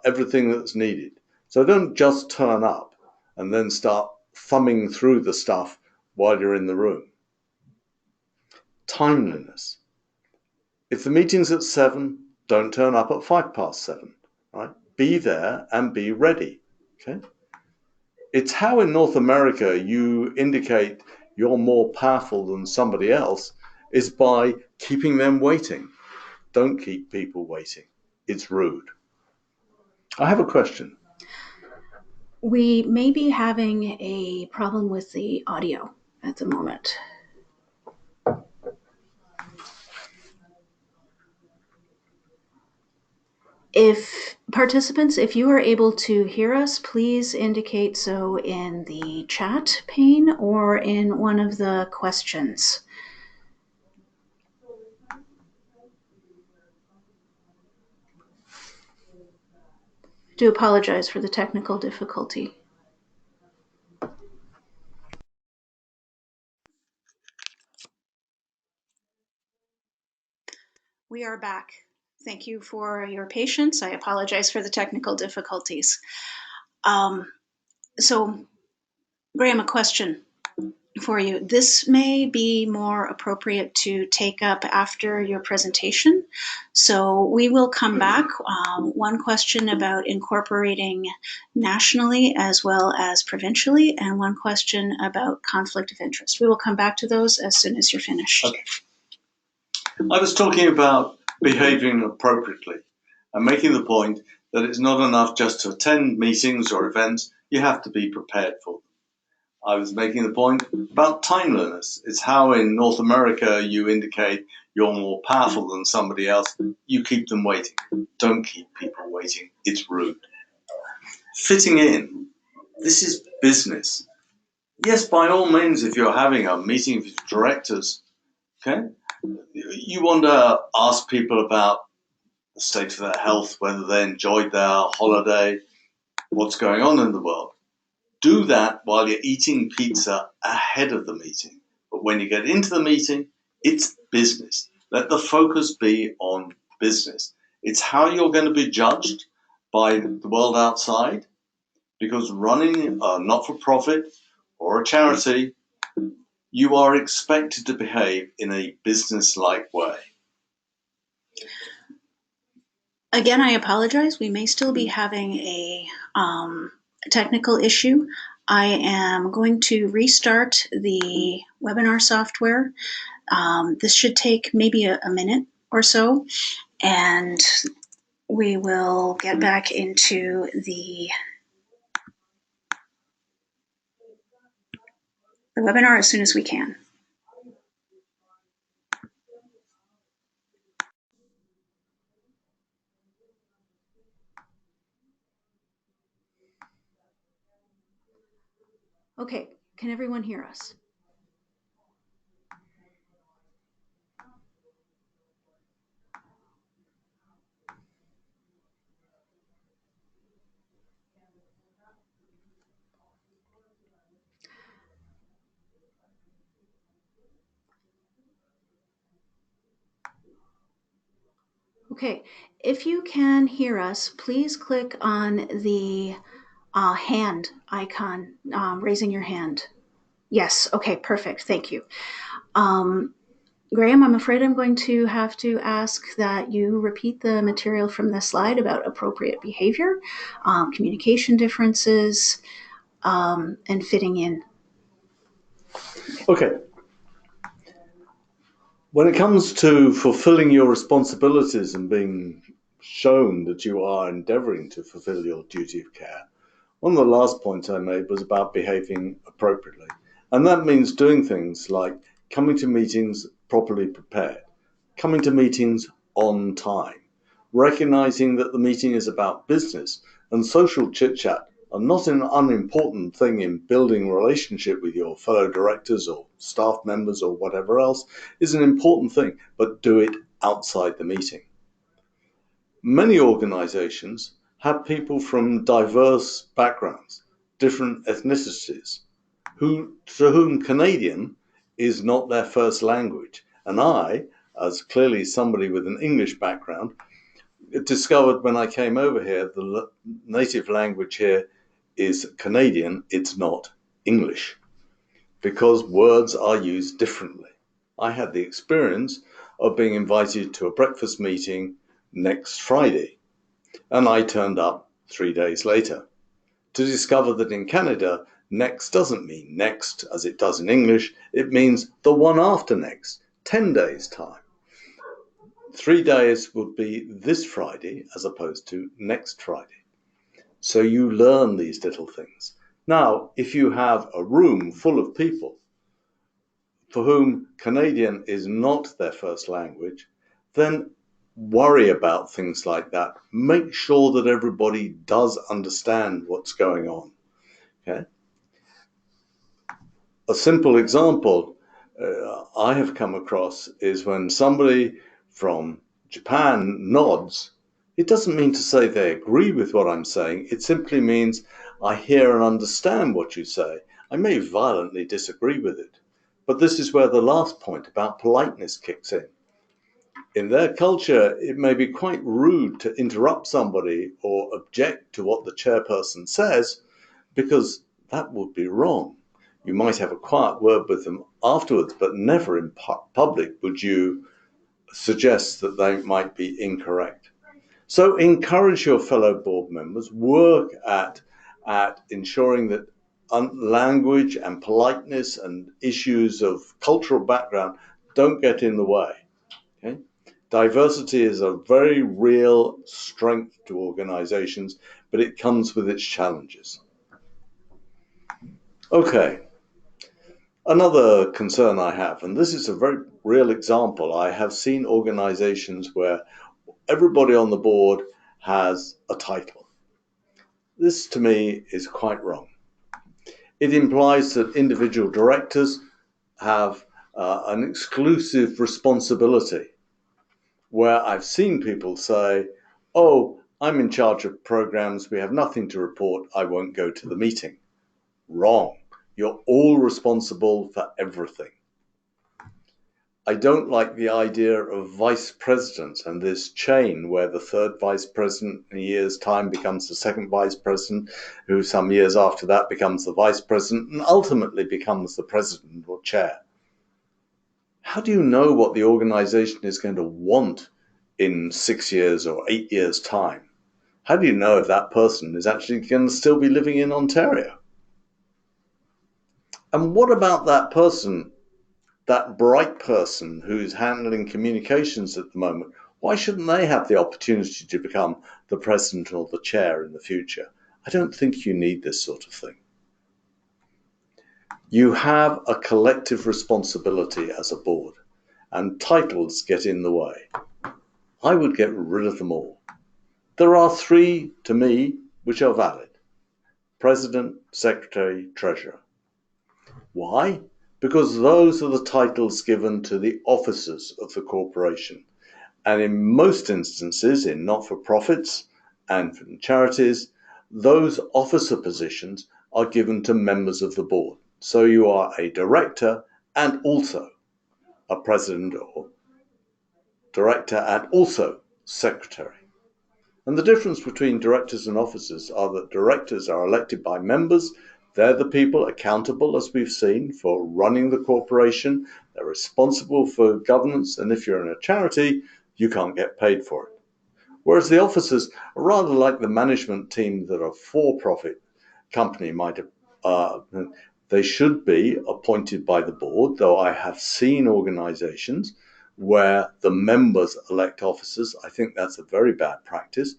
everything that's needed. So don't just turn up and then start thumbing through the stuff while you're in the room. Timeliness. If the meeting's at 7, don't turn up at 7:05, right? Be there and be ready, okay? It's how in North America you indicate you're more powerful than somebody else is by keeping them waiting. Don't keep people waiting. It's rude. I have a question. We may be having a problem with the audio at the moment. If participants, if you are able to hear us, please indicate so in the chat pane or in one of the questions. I do apologize for the technical difficulty. We are back. Thank you for your patience. I apologize for the technical difficulties. So, Graham, a question for you. This may be more appropriate to take up after your presentation. So we will come back. One question about incorporating nationally as well as provincially, and one question about conflict of interest. We will come back to those as soon as you're finished. Okay. I was talking about behaving appropriately and making the point that it's not enough just to attend meetings or events. You have to be prepared for them. I was making the point about timeliness. It's how in North America you indicate you're more powerful than somebody else. You keep them waiting. Don't keep people waiting. It's rude. Fitting in. This is business. Yes, by all means, if you're having a meeting with directors, okay, you want to ask people about the state of their health, whether they enjoyed their holiday, what's going on in the world. Do that while you're eating pizza ahead of the meeting. But when you get into the meeting, it's business. Let the focus be on business. It's how you're going to be judged, by the world outside, because running a not-for-profit or a charity, you are expected to behave in a business-like way. Again, I apologize. We may still be having a technical issue. I am going to restart the webinar software. This should take maybe a minute or so, and we will get back into the webinar as soon as we can. Okay, can everyone hear us? Okay, if you can hear us, please click on the hand icon, raising your hand. Yes, okay, perfect, thank you. Graham, I'm afraid I'm going to have to ask that you repeat the material from this slide about appropriate behavior, communication differences, and fitting in. Okay. When it comes to fulfilling your responsibilities and being shown that you are endeavoring to fulfill your duty of care, one of the last points I made was about behaving appropriately. And that means doing things like coming to meetings properly prepared, coming to meetings on time, recognizing that the meeting is about business and social chit-chat are not an unimportant thing in building relationship with your fellow directors or staff members or whatever else is an important thing, but do it outside the meeting. Many organizations have people from diverse backgrounds, different ethnicities, to whom Canadian is not their first language. And I, as clearly somebody with an English background, discovered when I came over here, the native language here is Canadian, it's not English, because words are used differently. I had the experience of being invited to a breakfast meeting next Friday, and I turned up 3 days later to discover that in Canada, next doesn't mean next as it does in English, it means the one after next, 10 days time. 3 days would be this Friday as opposed to next Friday. So you learn these little things. Now, if you have a room full of people for whom Canadian is not their first language, then worry about things like that. Make sure that everybody does understand what's going on. Okay? A simple example I have come across is when somebody from Japan nods, it doesn't mean to say they agree with what I'm saying. It simply means I hear and understand what you say. I may violently disagree with it. But this is where the last point about politeness kicks in. In their culture, it may be quite rude to interrupt somebody or object to what the chairperson says, because that would be wrong. You might have a quiet word with them afterwards, but never in public would you suggest that they might be incorrect. So encourage your fellow board members, work at ensuring that language and politeness and issues of cultural background don't get in the way. Okay? Diversity is a very real strength to organizations, but it comes with its challenges. Okay. Another concern I have, and this is a very real example, I have seen organizations where everybody on the board has a title. This to me is quite wrong. It implies that individual directors have an exclusive responsibility, where I've seen people say, oh, I'm in charge of programs, we have nothing to report, I won't go to the meeting. Wrong. You're all responsible for everything. I don't like the idea of vice presidents and this chain where the third vice president in a year's time becomes the second vice president, who some years after that becomes the vice president and ultimately becomes the president or chair. How do you know what the organization is going to want in 6 years or 8 years' time? How do you know if that person is actually going to still be living in Ontario? And what about that person, that bright person who's handling communications at the moment? Why shouldn't they have the opportunity to become the president or the chair in the future? I don't think you need this sort of thing. You have a collective responsibility as a board, and titles get in the way. I would get rid of them all. There are three, to me, which are valid: President, Secretary, Treasurer. Why? Because those are the titles given to the officers of the corporation. And in most instances, in not-for-profits and in charities, those officer positions are given to members of the board. So you are a director and also a president or director and also secretary. And the difference between directors and officers are that directors are elected by members. They're the people accountable, as we've seen, for running the corporation. They're responsible for governance, and if you're in a charity, you can't get paid for it. Whereas the officers are rather like the management team that a for-profit company might have. They should be appointed by the board, though I have seen organizations where the members elect officers. I think that's a very bad practice.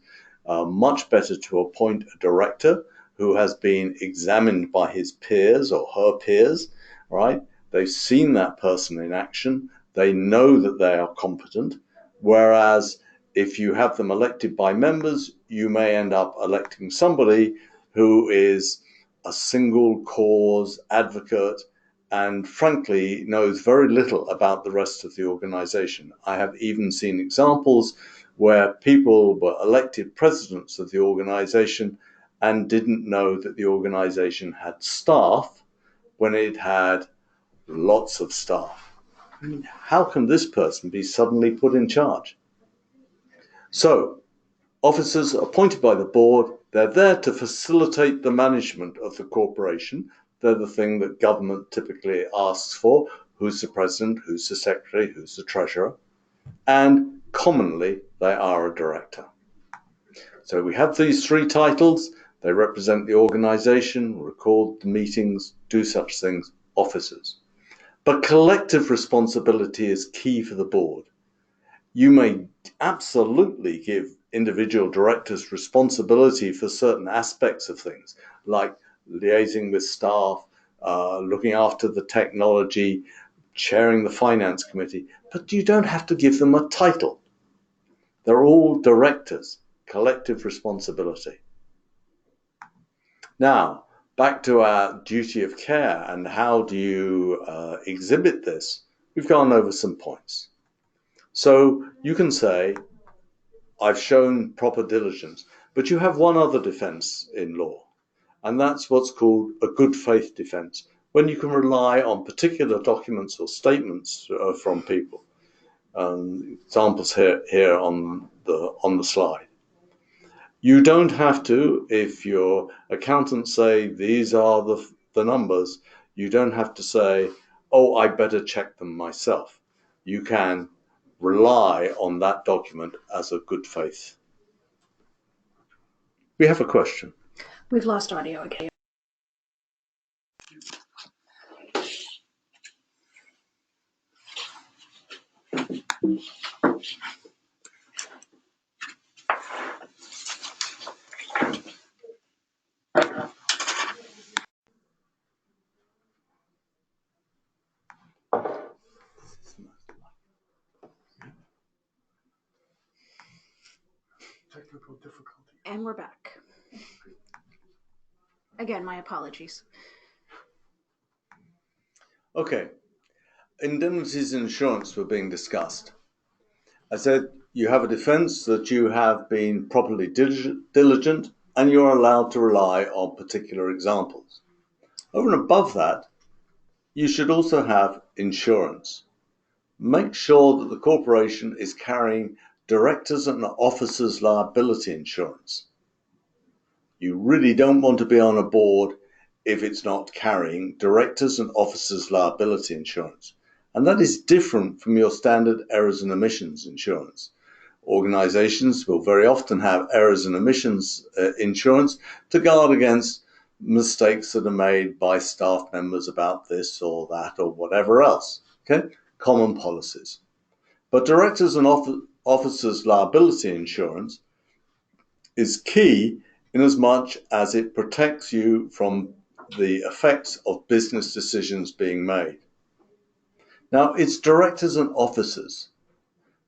Much better to appoint a director who has been examined by his peers or her peers, right? They've seen that person in action. They know that they are competent. Whereas if you have them elected by members, you may end up electing somebody who is a single cause advocate and frankly knows very little about the rest of the organization. I have even seen examples where people were elected presidents of the organization and didn't know that the organization had staff when it had lots of staff. I mean, how can this person be suddenly put in charge? So, officers appointed by the board, they're there to facilitate the management of the corporation. They're the thing that government typically asks for: who's the president, who's the secretary, who's the treasurer, and commonly they are a director. So we have these three titles. They represent the organization, record the meetings, do such things, officers. But collective responsibility is key for the board. You may absolutely give individual directors responsibility for certain aspects of things, like liaising with staff, looking after the technology, chairing the finance committee, but you don't have to give them a title. They're all directors, collective responsibility. Now, back to our duty of care and how do you exhibit this? We've gone over some points. So you can say, I've shown proper diligence, but you have one other defense in law, and that's what's called a good faith defense, when you can rely on particular documents or statements from people. Examples here on the slide. You don't have to, if your accountants say these are the numbers, you don't have to say, oh, I better check them myself. You can rely on that document as a good faith. We have a question. We've lost audio again. Technical difficulty. And we're back. Again, my apologies. Okay. Indemnities and insurance were being discussed. I said you have a defense that you have been properly diligent and you're allowed to rely on particular examples. Over and above that, you should also have insurance. make sure that the corporation is carrying directors and officers liability insurance. You really don't want to be on a board if it's not carrying directors and officers liability insurance. And that is different from your standard errors and omissions insurance. Organizations will very often have errors and omissions insurance to guard against mistakes that are made by staff members about this or that or whatever else. Okay, common policies. But directors and officers liability insurance is key in as much as it protects you from the effects of business decisions being made. Now, it's directors and officers,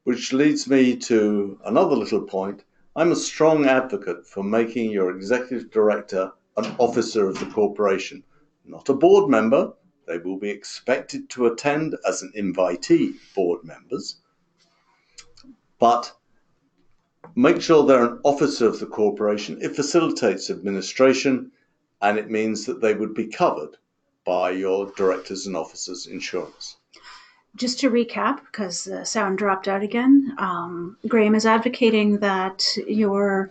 which leads me to another little point. I'm a strong advocate for making your executive director an officer of the corporation, not a board member. They will be expected to attend as an invitee board members, but make sure they're an officer of the corporation. It facilitates administration, and it means that they would be covered by your directors and officers insurance. Just to recap, because the sound dropped out again, Graham is advocating that your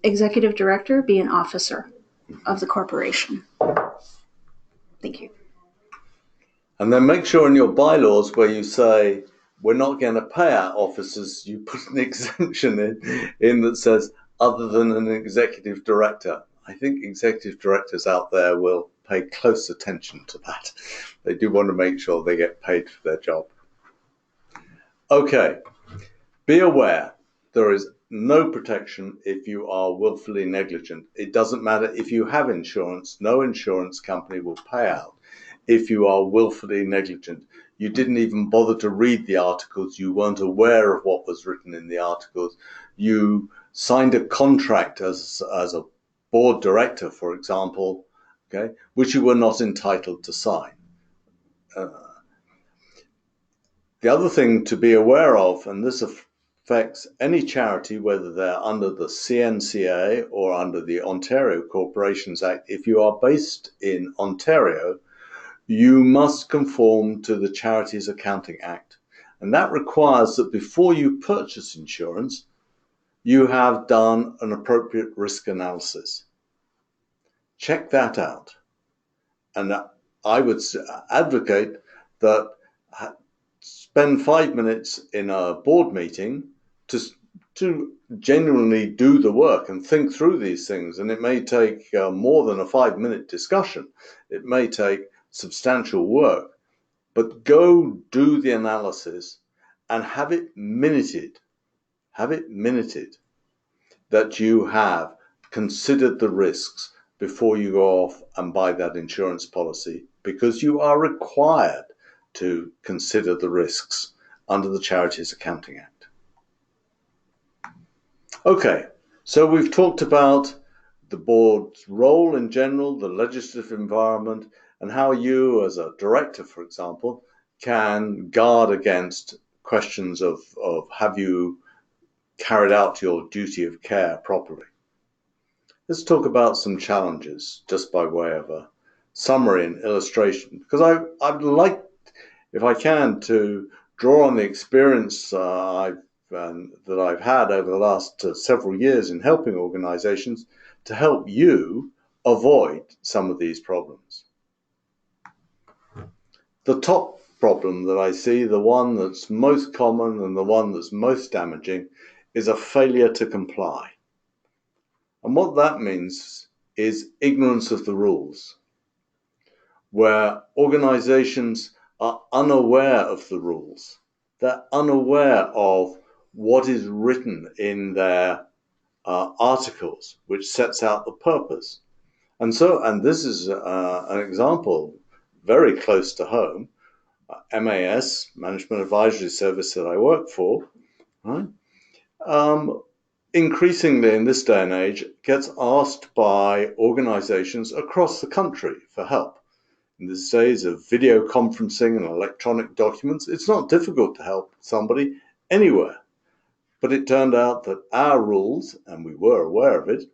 executive director be an officer of the corporation. Thank you. And then make sure in your bylaws where you say we're not going to pay our officers, you put an exemption in that says other than an executive director. I think executive directors out there will pay close attention to that. They do want to make sure they get paid for their job. Okay, be aware there is no protection if you are willfully negligent. It doesn't matter if you have insurance, no insurance company will pay out if you are willfully negligent. You didn't even bother to read the articles. You weren't aware of what was written in the articles. You signed a contract as a board director, for example, okay, which you were not entitled to sign. The other thing to be aware of, and this affects any charity, whether they're under the CNCA or under the Ontario Corporations Act, if you are based in Ontario, you must conform to the Charities Accounting Act. And that requires that before you purchase insurance, you have done an appropriate risk analysis. Check that out. And I would advocate that spend 5 minutes in a board meeting to genuinely do the work and think through these things. And it may take more than a 5-minute discussion. It may take substantial work, but go do the analysis and have it minuted that you have considered the risks before you go off and buy that insurance policy, because you are required to consider the risks under the Charities Accounting Act. Okay, so we've talked about the board's role in general, the legislative environment, and how you as a director, for example, can guard against questions of have you carried out your duty of care properly. Let's talk about some challenges just by way of a summary and illustration, because I'd like, if I can, to draw on the experience that I've had over the last several years in helping organizations to help you avoid some of these problems. The top problem that I see, the one that's most common and the one that's most damaging, is a failure to comply. And what that means is ignorance of the rules, where organizations are unaware of the rules. They're unaware of what is written in their articles, which sets out the purpose. And this is an example very close to home. MAS, Management Advisory Service that I work for, right? Increasingly in this day and age, gets asked by organizations across the country for help. In these days of video conferencing and electronic documents, it's not difficult to help somebody anywhere. But it turned out that our rules, and we were aware of it,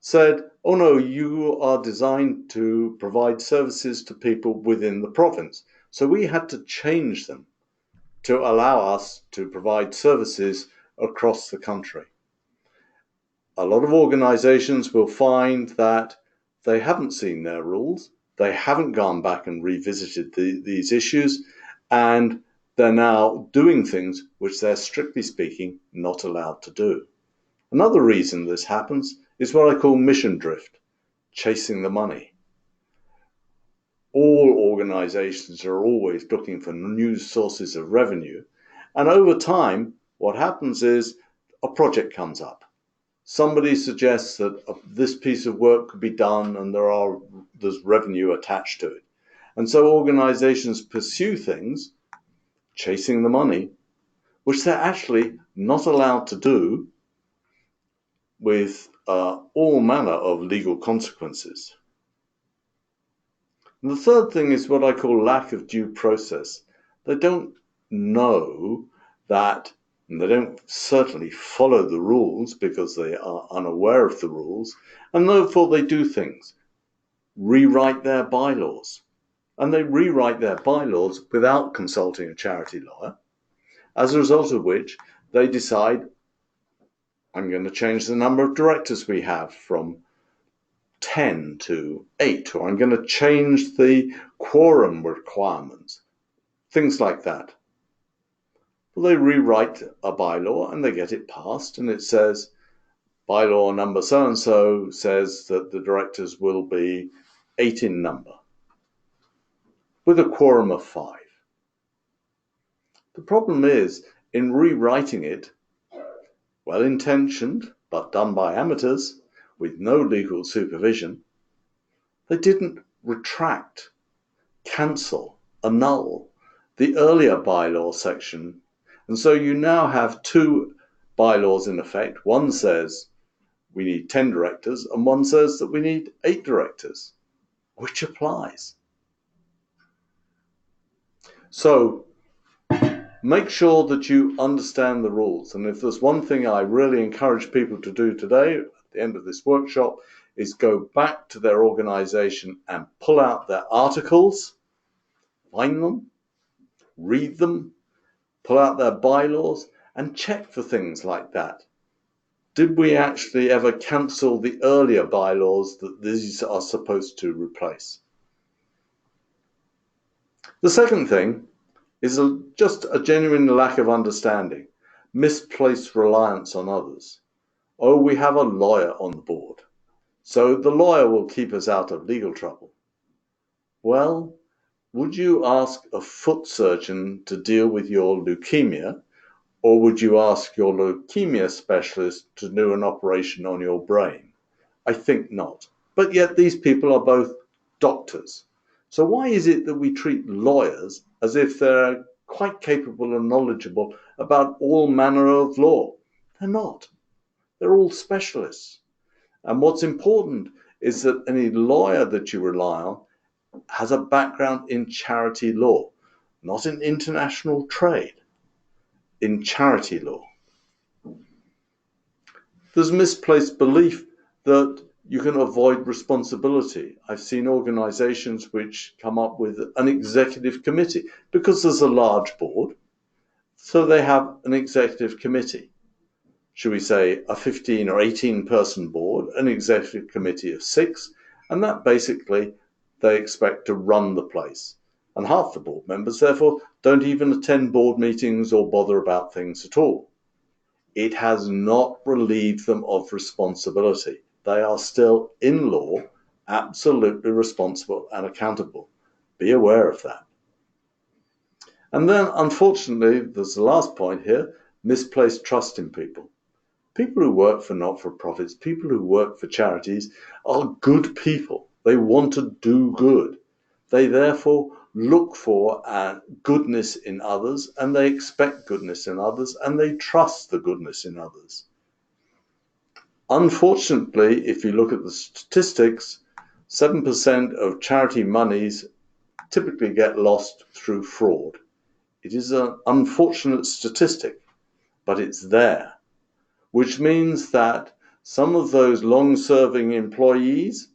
said, oh no, you are designed to provide services to people within the province. So we had to change them to allow us to provide services across the country. A lot of organizations will find that they haven't seen their rules, they haven't gone back and revisited these issues, and they're now doing things which they're strictly speaking not allowed to do. Another reason this happens is what I call mission drift, chasing the money. All organizations are always looking for new sources of revenue, and over time, what happens is a project comes up. Somebody suggests that this piece of work could be done and there's revenue attached to it. And so organizations pursue things, chasing the money, which they're actually not allowed to do, with all manner of legal consequences. And the third thing is what I call lack of due process. They don't know that, and they don't certainly follow the rules because they are unaware of the rules, and therefore they do things, rewrite their bylaws. And they rewrite their bylaws without consulting a charity lawyer, as a result of which they decide, I'm going to change the number of directors we have from 10 to 8, or I'm going to change the quorum requirements, things like that. Well, they rewrite a bylaw and they get it passed, and it says, bylaw number so-and-so says that the directors will be 8 in number, with a quorum of 5. The problem is, in rewriting it, well-intentioned, but done by amateurs, with no legal supervision, they didn't retract, cancel, annul the earlier bylaw section. And so you now have 2 bylaws in effect. One says we need 10 directors, and one says that we need 8 directors. Which applies? So make sure that you understand the rules. And if there's one thing I really encourage people to do today, at the end of this workshop, is go back to their organization and pull out their articles, find them, read them, pull out their bylaws, and check for things like that. Did we actually ever cancel the earlier bylaws that these are supposed to replace? The second thing is just a genuine lack of understanding, misplaced reliance on others. Oh, we have a lawyer on the board, so the lawyer will keep us out of legal trouble. Well, would you ask a foot surgeon to deal with your leukemia, or would you ask your leukemia specialist to do an operation on your brain? I think not. But yet these people are both doctors. So why is it that we treat lawyers as if they're quite capable and knowledgeable about all manner of law? They're not. They're all specialists. And what's important is that any lawyer that you rely on has a background in charity law, not in international trade, in charity law. There's misplaced belief that you can avoid responsibility. I've seen organizations which come up with an executive committee because there's a large board, so they have an executive committee. Should we say a 15 or 18 person board, an executive committee of 6, and that basically they expect to run the place. And half the board members, therefore, don't even attend board meetings or bother about things at all. It has not relieved them of responsibility. They are still, in law, absolutely responsible and accountable. Be aware of that. And then, unfortunately, there's the last point here, misplaced trust in people. People who work for not-for-profits, people who work for charities are good people. They want to do good. They therefore look for goodness in others, and they expect goodness in others, and they trust the goodness in others. Unfortunately, if you look at the statistics, 7% of charity monies typically get lost through fraud. It is an unfortunate statistic, but it's there, which means that some of those long-serving employees,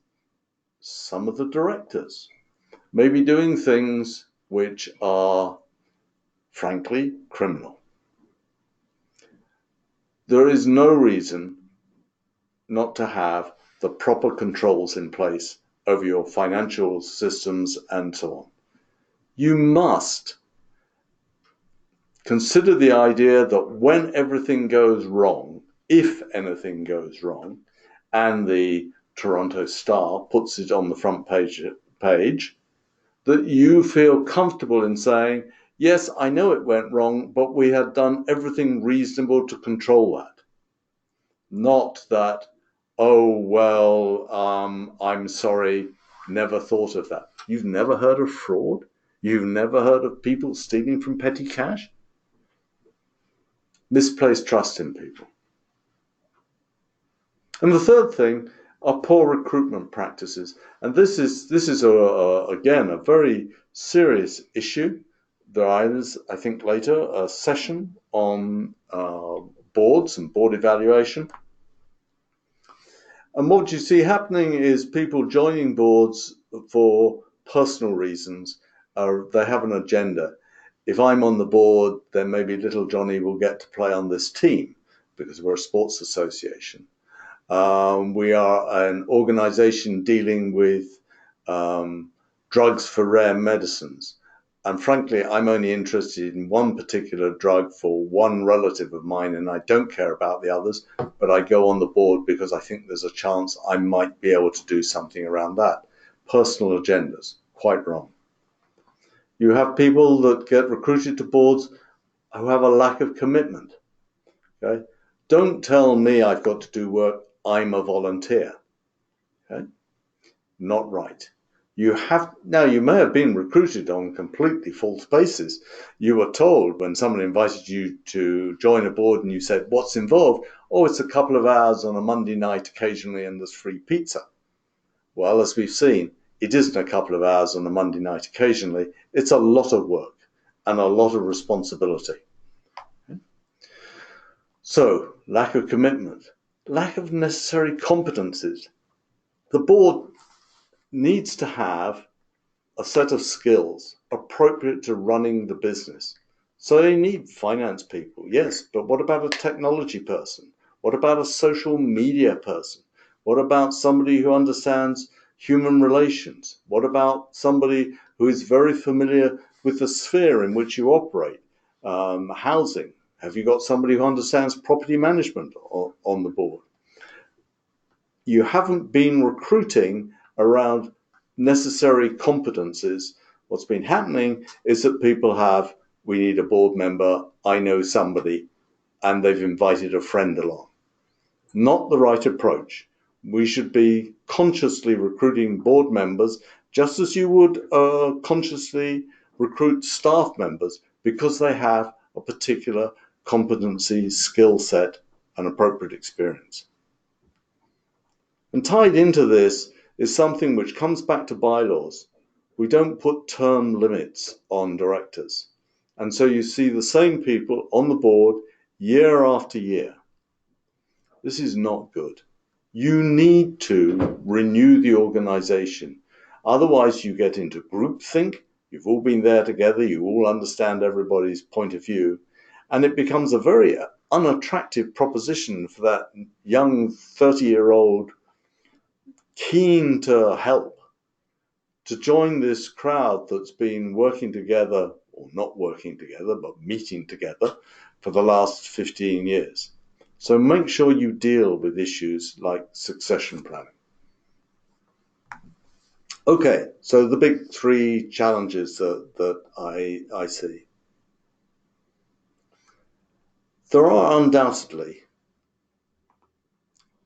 some of the directors, may be doing things which are, frankly, criminal. There is no reason not to have the proper controls in place over your financial systems and so on. You must consider the idea that when everything goes wrong, if anything goes wrong, and the Toronto Star puts it on the front page, that you feel comfortable in saying, yes, I know it went wrong, but we had done everything reasonable to control that. Not that, oh, well, I'm sorry, never thought of that. You've never heard of fraud? You've never heard of people stealing from petty cash? Misplaced trust in people. And the third thing are poor recruitment practices. And this is again, a very serious issue. There is, I think, later a session on boards and board evaluation. And what you see happening is people joining boards for personal reasons. They have an agenda. If I'm on the board, then maybe little Johnny will get to play on this team because we're a sports association. We are an organization dealing with drugs for rare medicines. And frankly, I'm only interested in one particular drug for one relative of mine, and I don't care about the others, but I go on the board because I think there's a chance I might be able to do something around that. Personal agendas, quite wrong. You have people that get recruited to boards who have a lack of commitment. Okay? Don't tell me I've got to do work. I'm a volunteer. Okay? Not right. You may have been recruited on completely false basis. You were told when someone invited you to join a board and you said, what's involved? Oh, it's a couple of hours on a Monday night occasionally and there's free pizza. Well, as we've seen, it isn't a couple of hours on a Monday night occasionally. It's a lot of work and a lot of responsibility. Okay? So, lack of commitment, lack of necessary competencies. The board needs to have a set of skills appropriate to running the business. So they need finance people, yes, but what about a technology person? What about a social media person? What about somebody who understands human relations? What about somebody who is very familiar with the sphere in which you operate? Housing. Have you got somebody who understands property management on the board? You haven't been recruiting around necessary competencies. What's been happening is that people have, we need a board member, I know somebody, and they've invited a friend along. Not the right approach. We should be consciously recruiting board members just as you would consciously recruit staff members because they have a particular competency, skill set, and appropriate experience. And tied into this is something which comes back to bylaws. We don't put term limits on directors. And so you see the same people on the board year after year. This is not good. You need to renew the organization. Otherwise, you get into groupthink. You've all been there together. You all understand everybody's point of view. And it becomes a very unattractive proposition for that young 30-year-old keen to help, to join this crowd that's been working together, or not working together, but meeting together for the last 15 years. So make sure you deal with issues like succession planning. Okay, so the big three challenges that I see. There are undoubtedly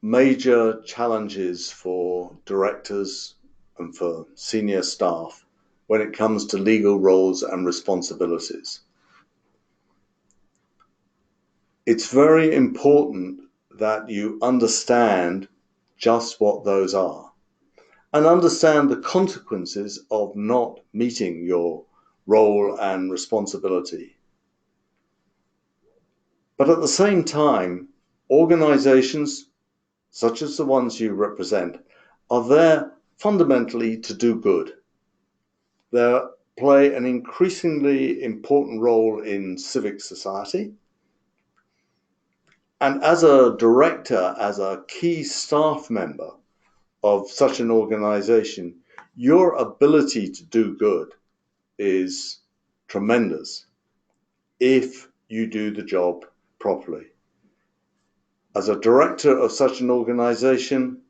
major challenges for directors and for senior staff when it comes to legal roles and responsibilities. It's very important that you understand just what those are and understand the consequences of not meeting your role and responsibility. But at the same time, organizations such as the ones you represent, are there fundamentally to do good. They're play an increasingly important role in civic society. And as a director, as a key staff member of such an organization, your ability to do good is tremendous if you do the job properly. As a director of such an organization,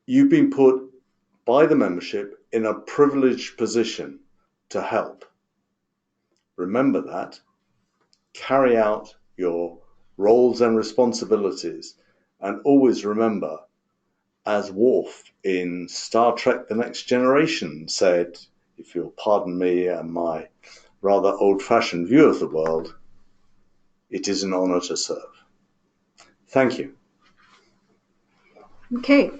you've been put by the membership in a privileged position to help. Remember that. Carry out your roles and responsibilities, and always remember, as Worf in Star Trek The Next Generation said, if you'll pardon me and my rather old-fashioned view of the world, it is an honor to serve. Thank you. Okay,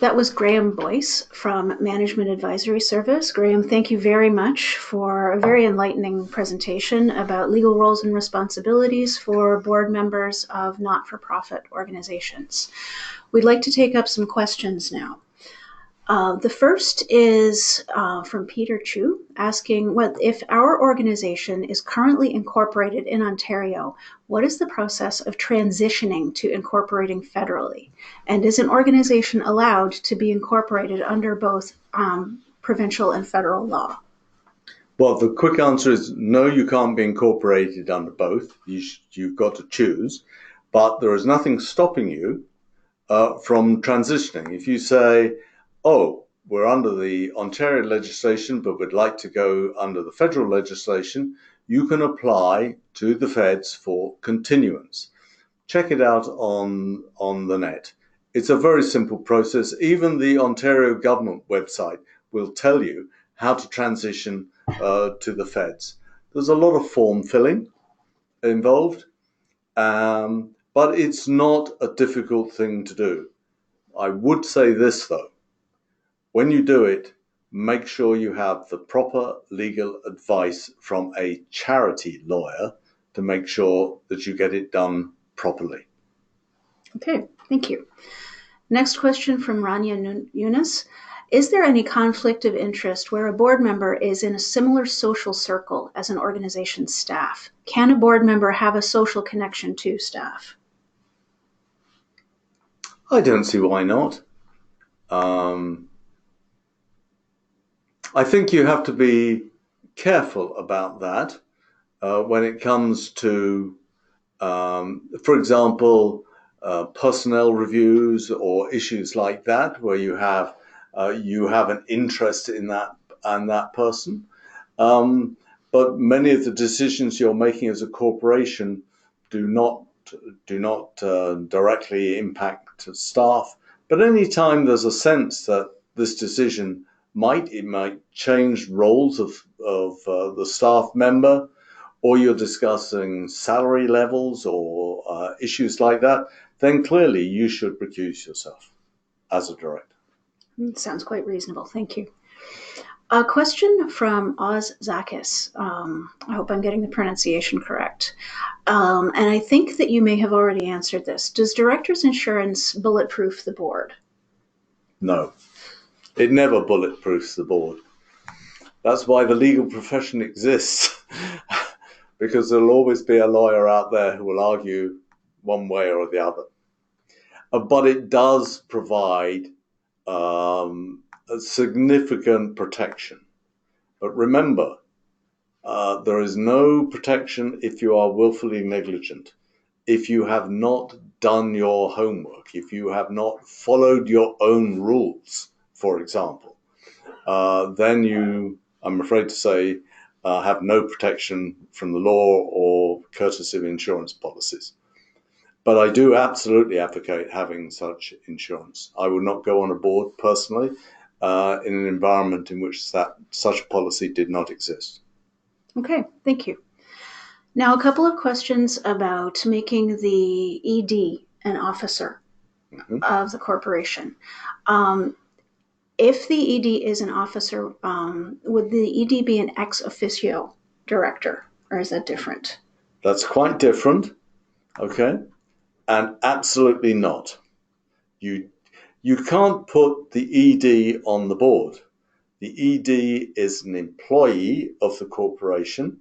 that was Graham Boyce from Management Advisory Service. Graham, thank you very much for a very enlightening presentation about legal roles and responsibilities for board members of not-for-profit organizations. We'd like to take up some questions now. The first is from Peter Chu, asking if our organization is currently incorporated in Ontario, what is the process of transitioning to incorporating federally? And is an organization allowed to be incorporated under both provincial and federal law? Well, the quick answer is no, you can't be incorporated under both. You've got to choose, but there is nothing stopping you from transitioning. If you say, oh, we're under the Ontario legislation, but we'd like to go under the federal legislation, you can apply to the feds for continuance. Check it out on the net. It's a very simple process. Even the Ontario government website will tell you how to transition to the feds. There's a lot of form filling involved, but it's not a difficult thing to do. I would say this, though. When you do it, make sure you have the proper legal advice from a charity lawyer to make sure that you get it done properly. Okay, thank you. Next question from Rania Yunus. Is there any conflict of interest where a board member is in a similar social circle as an organization's staff? Can a board member have a social connection to staff? I don't see why not. I think you have to be careful about that when it comes to, for example, personnel reviews or issues like that, where you have an interest in that person. But many of the decisions you're making as a corporation do not directly impact staff. But any time there's a sense that this decision might change roles of the staff member, or you're discussing salary levels or issues like that, then clearly you should recuse yourself as a director. Sounds quite reasonable. Thank you. A question from Oz Zakis. I hope I'm getting the pronunciation correct. And I think that you may have already answered this. Does director's insurance bulletproof the board? No. It never bulletproofs the board. That's why the legal profession exists, because there'll always be a lawyer out there who will argue one way or the other. But it does provide a significant protection. But remember, there is no protection if you are willfully negligent. If you have not done your homework, if you have not followed your own rules, for example, then you, I'm afraid to say, have no protection from the law or courtesy of insurance policies. But I do absolutely advocate having such insurance. I would not go on a board personally in an environment in which such a policy did not exist. Okay, thank you. Now, a couple of questions about making the ED an officer of the corporation. If the ED is an officer, would the ED be an ex officio director, or is that different? That's quite different, okay? And absolutely not. You can't put the ED on the board. The The ED is an employee of the corporation,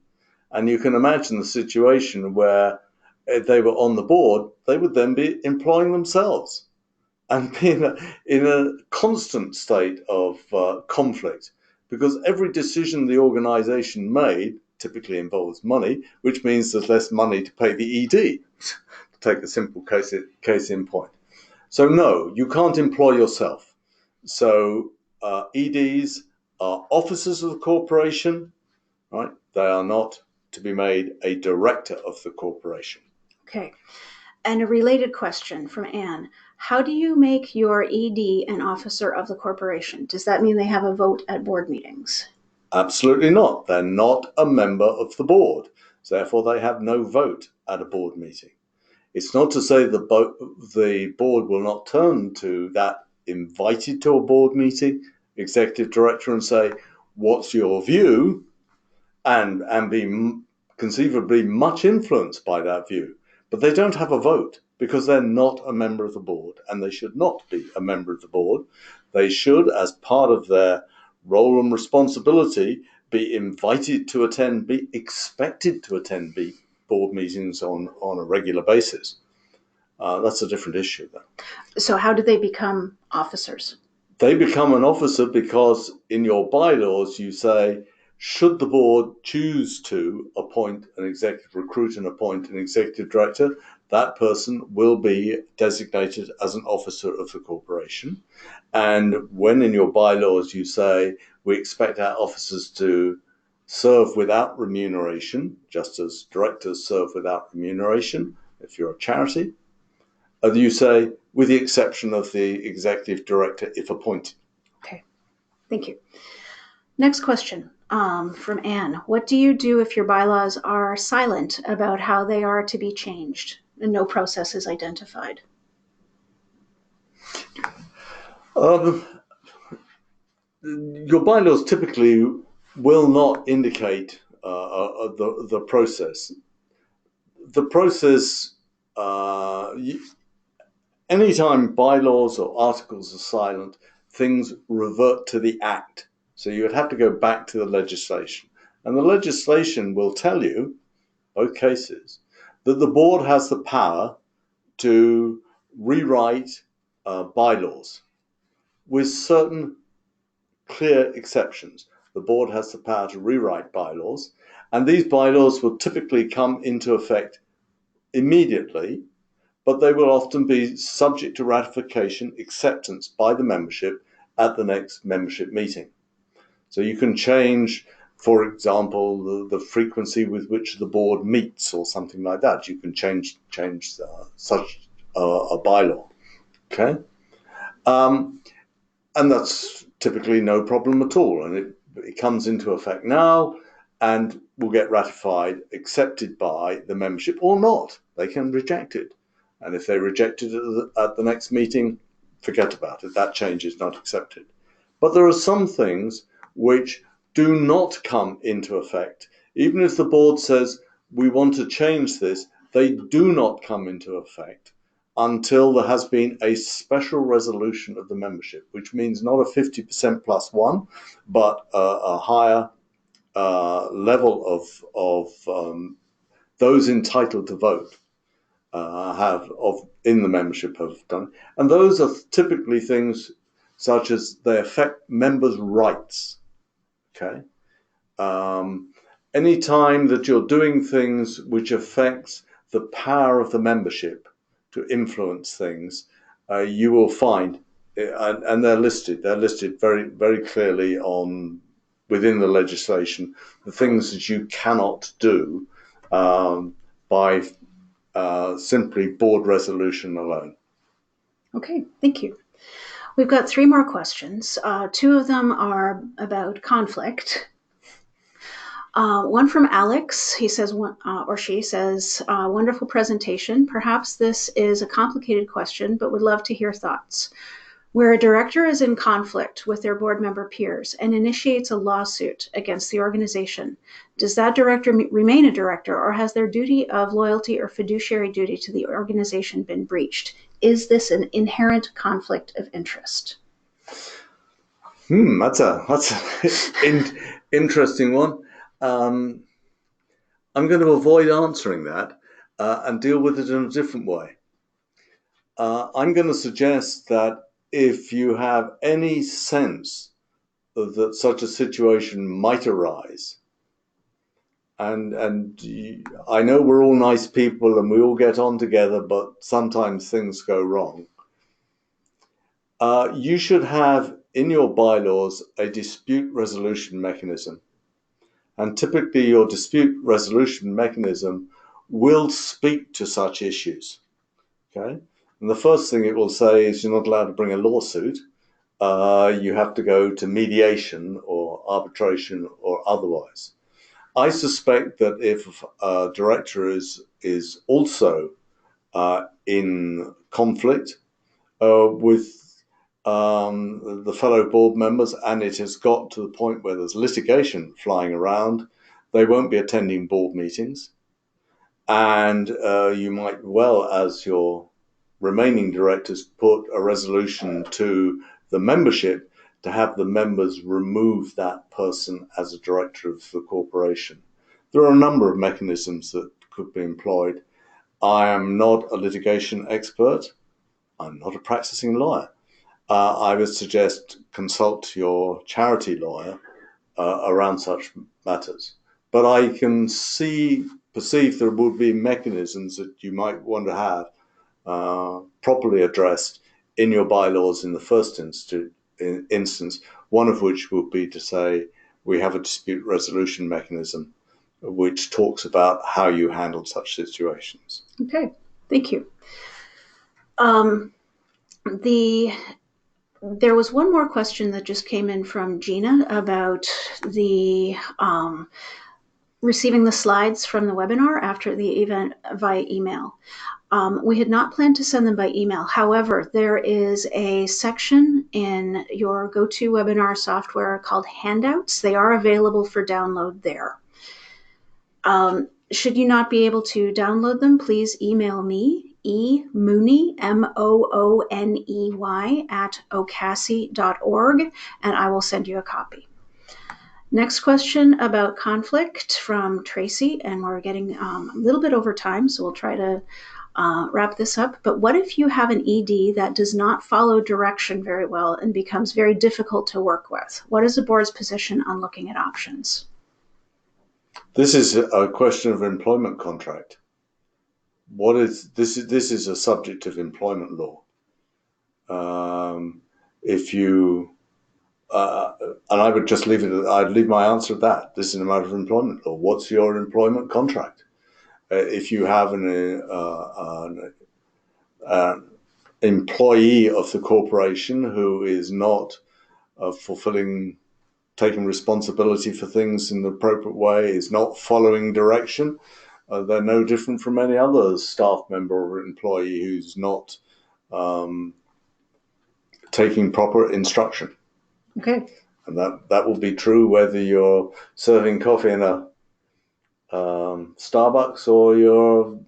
and you can imagine the situation where if they were on the board, they would then be employing themselves and be in a constant state of conflict, because every decision the organization made typically involves money, which means there's less money to pay the ED, to take a simple case in point. So no, you can't employ yourself. So EDs are officers of the corporation, right? They are not to be made a director of the corporation. Okay. And a related question from Anne. How do you make your ED an officer of the corporation? Does that mean they have a vote at board meetings? Absolutely not. They're not a member of the board. So therefore, they have no vote at a board meeting. It's not to say the board will not turn to that invited to a board meeting executive director and say, what's your view? And be conceivably much influenced by that view. But they don't have a vote because they're not a member of the board, and they should not be a member of the board. They should, as part of their role and responsibility, be invited to attend, be expected to attend board meetings on a regular basis. That's a different issue, though. So how do they become officers? They become an officer because in your bylaws you say, should the board choose to recruit and appoint an executive director, that person will be designated as an officer of the corporation. And when in your bylaws you say, we expect our officers to serve without remuneration, just as directors serve without remuneration, if you're a charity, you say, with the exception of the executive director if appointed. Okay, thank you. Next question from Anne. What do you do if your bylaws are silent about how they are to be changed and no process is identified? Your bylaws typically will not indicate the process. The process, anytime bylaws or articles are silent, things revert to the Act. So you would have to go back to the legislation. And the legislation will tell you, both cases, that the board has the power to rewrite bylaws with certain clear exceptions. The board has the power to rewrite bylaws, and these bylaws will typically come into effect immediately, but they will often be subject to ratification, acceptance by the membership at the next membership meeting. So you can change, for example, the frequency with which the board meets or something like that. You can change such a bylaw. Okay? And that's typically no problem at all. And it comes into effect now and will get ratified, accepted by the membership or not. They can reject it. And if they reject it at the next meeting, forget about it. That change is not accepted. But there are some things which do not come into effect. Even if the board says, we want to change this, they do not come into effect until there has been a special resolution of the membership, which means not a 50% plus one, but a higher level of those entitled to vote in the membership have done. And those are typically things such as they affect members' rights. Okay. Any time that you're doing things which affects the power of the membership to influence things, you will find, and they're listed very, very clearly within the legislation, the things that you cannot do by simply board resolution alone. Okay, thank you. We've got 3 more questions. 2 of them are about conflict. One from Alex. He says, or she says, wonderful presentation. Perhaps this is a complicated question, but would love to hear thoughts. Where a director is in conflict with their board member peers and initiates a lawsuit against the organization, does that director remain a director, or has their duty of loyalty or fiduciary duty to the organization been breached? Is this an inherent conflict of interest? That's interesting one. Um, I'm going to avoid answering that and deal with it in a different way. I'm going to suggest that if you have any sense that such a situation might arise, and I know we're all nice people and we all get on together, but sometimes things go wrong. You should have in your bylaws a dispute resolution mechanism. And typically, your dispute resolution mechanism will speak to such issues. Okay. And the first thing it will say is you're not allowed to bring a lawsuit. You have to go to mediation or arbitration or otherwise. I suspect that if a director is also in conflict with the fellow board members, and it has got to the point where there's litigation flying around, they won't be attending board meetings. And you might well, as your remaining directors, put a resolution to the membership to have the members remove that person as a director of the corporation. There are a number of mechanisms that could be employed. I am not a litigation expert. I'm not a practicing lawyer. I would suggest consult your charity lawyer around such matters. But I can perceive there would be mechanisms that you might want to have properly addressed in your bylaws in the first instance, one of which would be to say we have a dispute resolution mechanism which talks about how you handle such situations. Okay, thank you. There was one more question that just came in from Gina about the receiving the slides from the webinar after the event via email. We had not planned to send them by email. However, there is a section in your GoToWebinar software called Handouts. They are available for download there. Should you not be able to download them, please email me, Mooney, Mooney, @ocasi.org, and I will send you a copy. Next question about conflict from Tracy, and we're getting a little bit over time, so we'll try to wrap this up. But what if you have an ED that does not follow direction very well and becomes very difficult to work with? What is the board's position on looking at options? This is a question of employment contract. This is a subject of employment law. If you and I would just I'd leave my answer at that. This is a matter of employment law. What's your employment contract? If you have an employee of the corporation who is not taking responsibility for things in the appropriate way, is not following direction, they're no different from any other staff member or employee who's not taking proper instruction. Okay. And that will be true whether you're serving coffee in a Starbucks or you're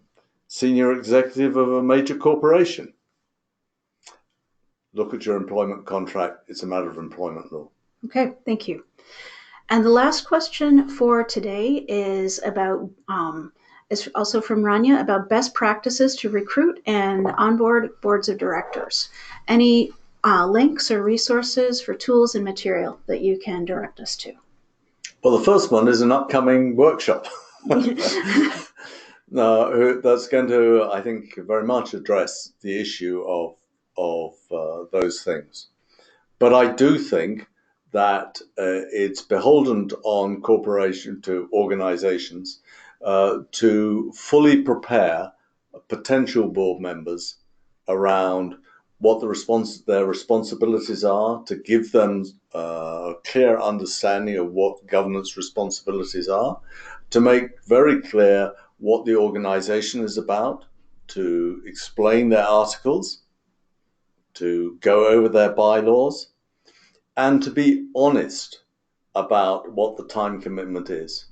senior executive of a major corporation. Look at your employment contract. It's a matter of employment law. Okay, thank you. And the last question for today is about is also from Rania about best practices to recruit and onboard boards of directors. Any links or resources for tools and material that you can direct us to? Well, the first one is an upcoming workshop. No, that's going to, I think, very much address the issue of those things. But I do think that it's beholden on organizations to fully prepare potential board members around what their responsibilities are, to give them a clear understanding of what governance responsibilities are, to make very clear what the organization is about, to explain their articles, to go over their bylaws, and to be honest about what the time commitment is.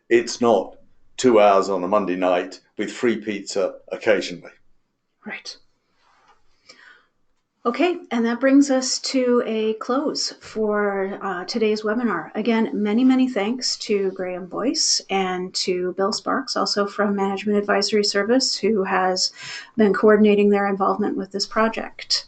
It's not 2 hours on a Monday night with free pizza occasionally. Right. Okay, and that brings us to a close for today's webinar. Again, many thanks to Graham Boyce and to Bill Sparks, also from Management Advisory Service, who has been coordinating their involvement with this project.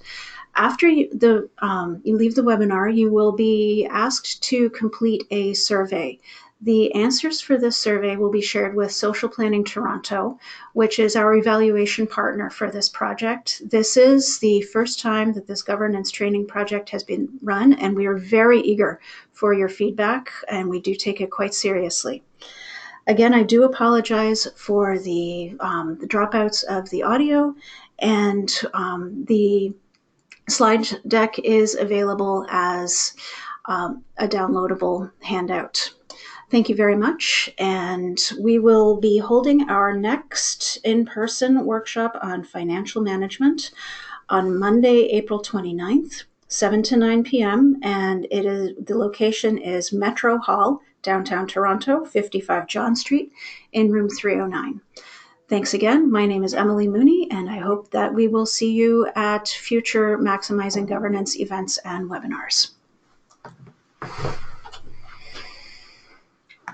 After you leave the webinar, you will be asked to complete a survey. The answers for this survey will be shared with Social Planning Toronto, which is our evaluation partner for this project. This is the first time that this governance training project has been run, and we are very eager for your feedback, and we do take it quite seriously. Again, I do apologize for the dropouts of the audio, and the slide deck is available as a downloadable handout. Thank you very much, and we will be holding our next in-person workshop on financial management on Monday, April 29th, 7 to 9 p.m., and the location is Metro Hall, downtown Toronto, 55 John Street, in room 309. Thanks again. My name is Emily Mooney, and I hope that we will see you at future Maximizing Governance events and webinars.